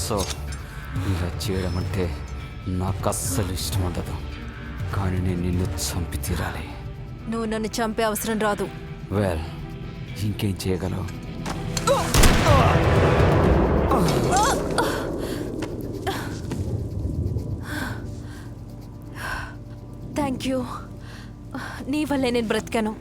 సో ఇలా చేయడం అంటే నాకు అస్సలు ఇష్టం ఉండదు, కానీ నేను నిన్ను చంపి తీరాలి. నువ్వు నన్ను చంపే అవసరం రాదు. వెల్, ఇంకేం చేయగలవు? Thank you. నీ వల్లే నేను బ్రతికాను.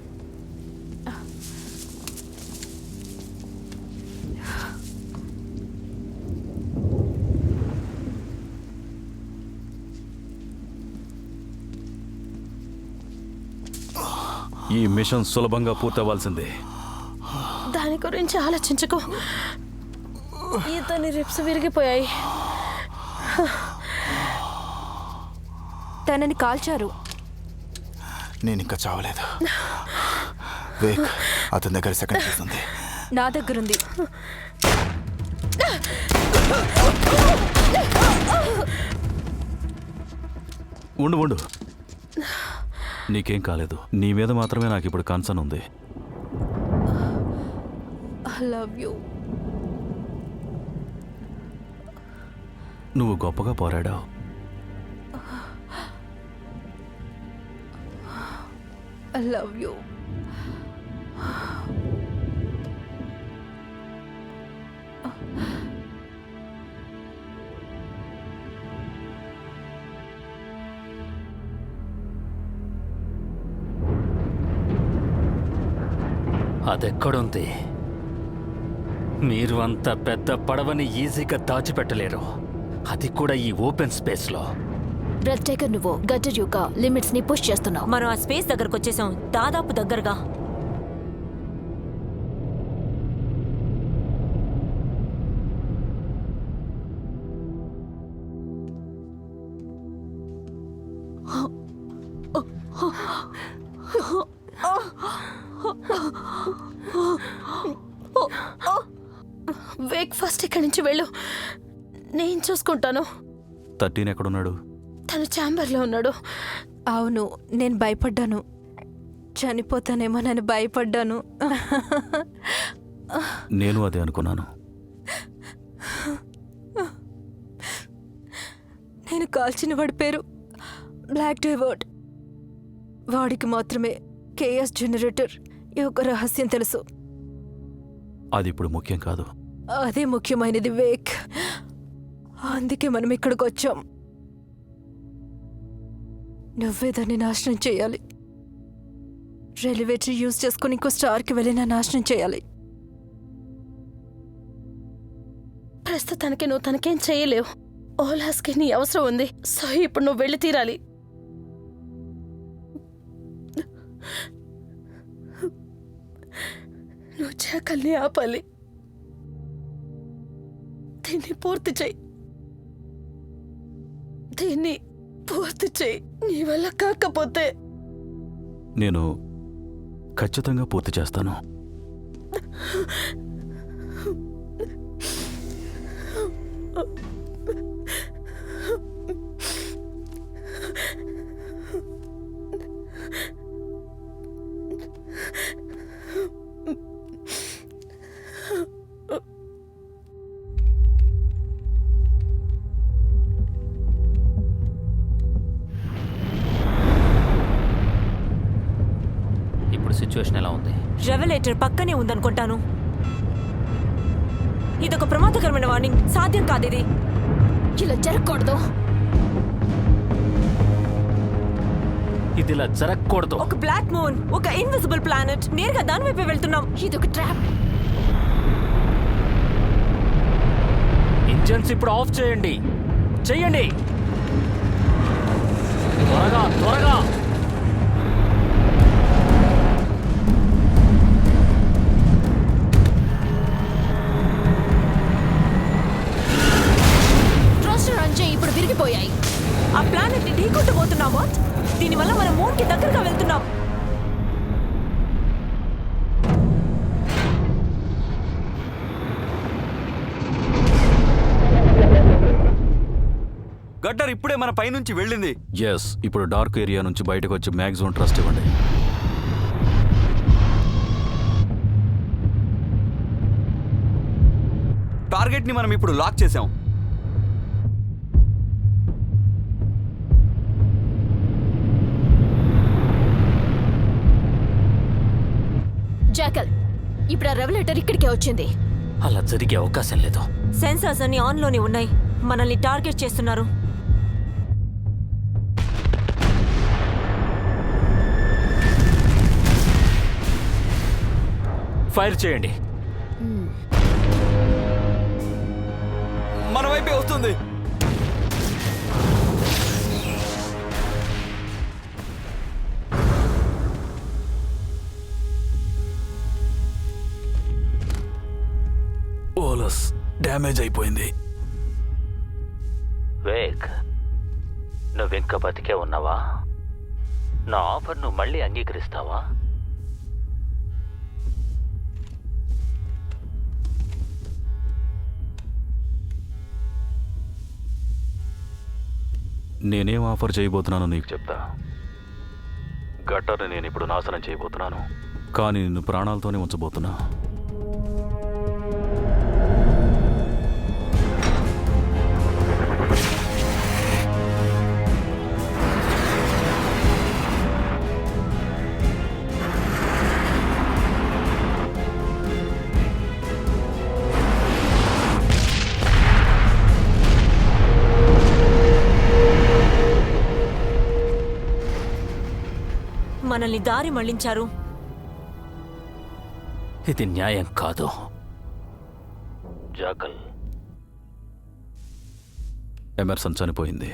ఈ మిషన్ సులభంగా పూర్తవ్వాల్సిందే. దాని గురించి ఆలోచించకు. ఇతని రిప్స్ విరిగిపోయాయి. తనని కాల్చారు. నేను ఇంకా చావలేదు. వేక్, అతని దగ్గర సెకండ్ పీస్ ఉంది. నా దగ్గరుంది. ఉండు ఉండు, నీకేం కాలేదు. నీ మీద మాత్రమే నాకు ఇప్పుడు కన్సర్న్ ఉంది. I love you. నువ్వు గొప్పగా పోరాడావు. I love you. అదెక్కడుంది? మీరు అంత పెద్ద పడవని ఈజీగా దాచిపెట్టలేరు, అది కూడా ఈ ఓపెన్ స్పేస్లో. బ్రెత్ టేకర్, నువ్వు గట్టర్ యొక్క లిమిట్స్ ని పుష్ చేస్తున్నావు. మనం ఆ స్పేస్ దగ్గరకు వచ్చేసాం, దాదాపు దగ్గరగా. వేక్, ఫస్ట్ ఇక్కడి నుంచి వెళ్ళు, నేను చూసుకుంటాను. 13 ఎక్కడున్నాడు? తను ఛాంబర్లో ఉన్నాడు. అవును, నేను భయపడ్డాను. చనిపోతానేమోనని భయపడ్డాను. నేను అదే అనుకున్నాను. నేను కాల్చిన వాడి పేరు బ్లాక్ డైవర్డ్. వాడికి మాత్రమే కేఎస్ జనరేటర్ యొక్క రహస్యం తెలుసు. అది ఇప్పుడు ముఖ్యం కాదు. అదే ముఖ్యమైనది వేక్. అందుకే మనం ఇక్కడికి వచ్చాం. నువ్వే దాన్ని నాశనం చేయాలి. రెలివేటరీ యూజ్ చేసుకుని ఇంకో స్టార్కి వెళ్ళినా నాశనం చేయాలి. ప్రస్తుతానికి నువ్వు తనకేం చేయలేవు. ఓలాస్కి నీ అవసరం ఉంది, సో ఇప్పుడు నువ్వు వెళ్ళి తీరాలి. నువ్వు జాకల్ని ఆపాలి. దీన్ని పూర్తి చెయ్యి. దీన్ని పూర్తి చెయ్యి. నీ వల్ల కాకపోతే నేను ఖచ్చితంగా పూర్తి చేస్తాను. ఇప్పుడు సిచ్యువేషన్ ఎలా ఉంది? రెవెలేటర్ పక్కనే ఉందనుకుంటాను. ఇదొక ప్రమాదకరమైన వార్నింగ్. సాధ్యం కాదు ఇది. ఇలా జరగకూడదు. ఇది ఇలా జరగకూడదు. ఒక బ్లాక్ మూన్, ఒక ఇన్విజిబుల్ ప్లానెట్, నేరుగా దాని వైపే వెళ్తున్నాం. ఇదొక ట్రాప్. ఇంజన్స్ ఇప్పుడు ఆఫ్ చేయండి. చెయ్యండి త్వరగా త్వరగా. థ్రస్టర్ అంచే ఇప్పుడు విరిగిపోయాయి. ఆ ప్లానెట్ ని ఢీకొట్టబోతున్నాం. వాట్? దీనివల్ల మనం మూన్ కి దగ్గరగా వెళ్తున్నాం. గడ్డర్ ఇప్పుడే మన పైనుంచి వెళ్ళింది. ఎస్, ఇప్పుడు డార్క్ ఏరియా నుంచి బయటకు వచ్చి మ్యాక్సిమం ట్రస్ట్ ఇవ్వండి. టార్గెట్ ని మనం ఇప్పుడు లాక్ చేసాం. జాకల్, ఇప్పుడు ఆ రెవలేటర్ ఇక్కడికే వచ్చింది. అలా జరిగే అవకాశం లేదు. సెన్సార్స్ అన్ని ఆన్ లోనే ఉన్నాయి. మనల్ని టార్గెట్ చేస్తున్నారు. ఫైర్ చేయండి. మన వైపే వస్తుంది. ఓలస్ డ్యామేజ్ అయిపోయింది. వేక్, నువ్వింక బతికే ఉన్నావా? నా ఆఫర్ను మళ్ళీ అంగీకరిస్తావా? నేనేం ఆఫర్ చేయబోతున్నానో నీకు చెప్తా. గట్టర్ని నేను ఇప్పుడు నాశనం చేయబోతున్నాను, కానీ నిన్ను ప్రాణాలతోనే ఉంచబోతున్నా. మనల్ని దారి మళ్లించారు. ఇది న్యాయం కాదు. జాకల్, ఎమర్సన్ చనిపోయింది.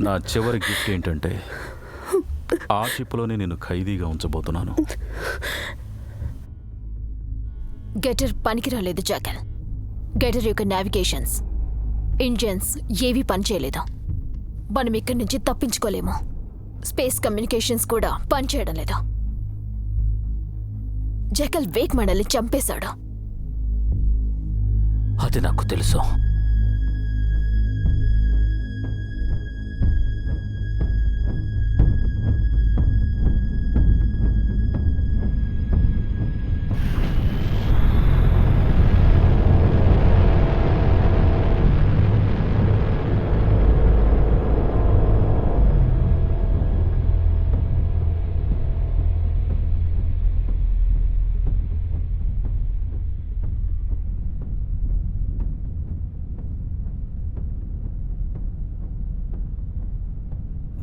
నా చివరి గిఫ్ట్ ఏంటంటే ఆ షిప్లోనే నేను ఖైదీగా ఉంచబోతున్నాను. గెటర్ పనికి రాలేదు జాకల్. గెటర్ యొక్క నావిగేషన్స్, ఇంజన్స్ ఏవీ పనిచేయలేదు. మనం ఇక్కడి నుంచి తప్పించుకోలేము. స్పేస్ కమ్యూనికేషన్స్ కూడా పనిచేయడం లేదు. జకల్ వేక్ మనల్ని చంపేశాడు. అది నాకు తెలుసు.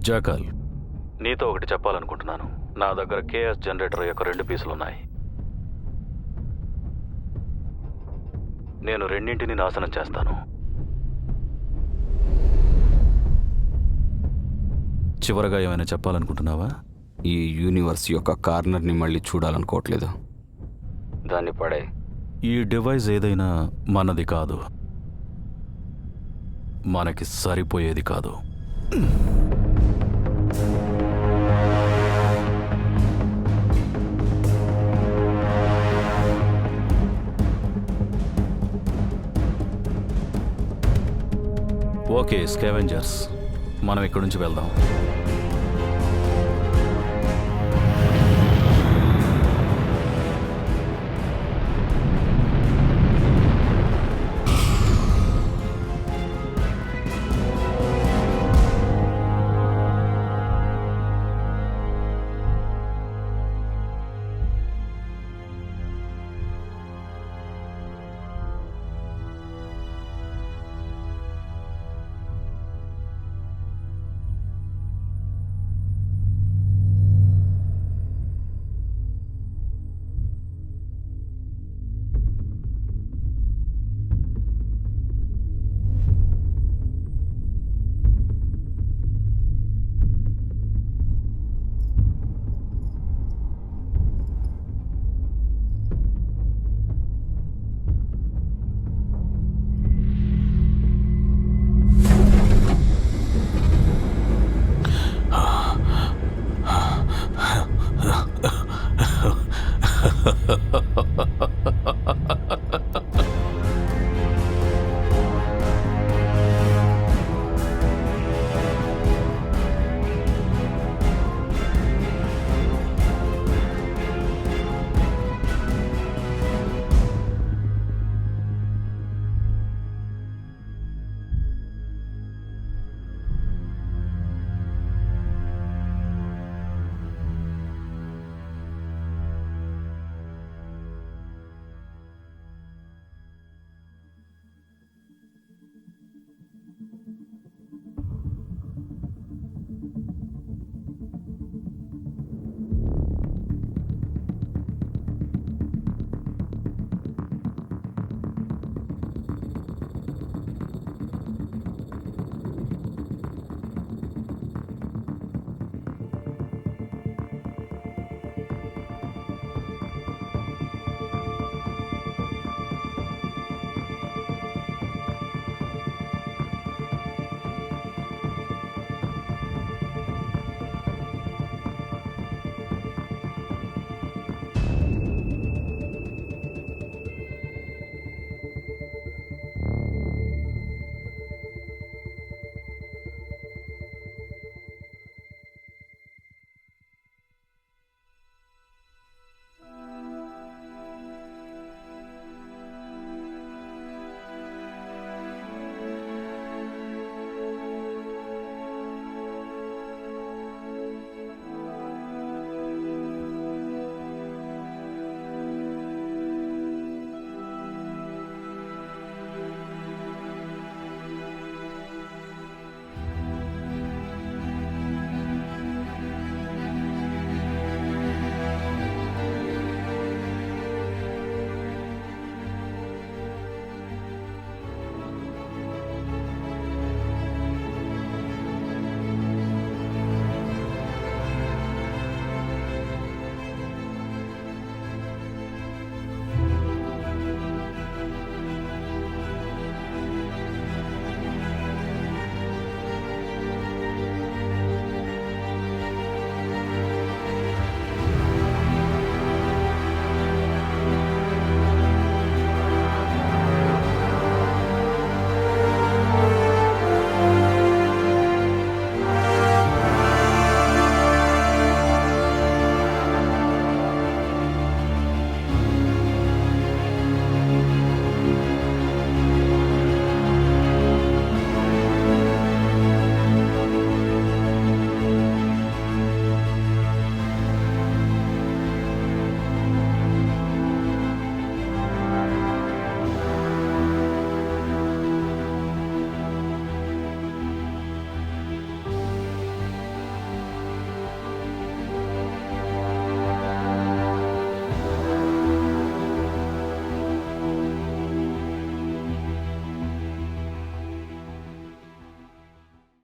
జాకల్, నీతో ఒకటి చెప్పాలనుకుంటున్నాను. నా దగ్గర కేఎస్ జనరేటర్ యొక్క 2 పీసులు ఉన్నాయి. నేను రెండింటిని నాశనం చేస్తాను. చివరగా ఏమైనా చెప్పాలనుకుంటున్నావా? ఈ యూనివర్స్ యొక్క కార్నర్ని మళ్ళీ చూడాలనుకోవట్లేదు. దాన్ని పడే. ఈ డివైస్ ఏదైనా మనది కాదు, మనకి సరిపోయేది కాదు. ఓకే స్కావెంజర్స్, మనం ఇక్కడి నుంచి వెళ్దాం.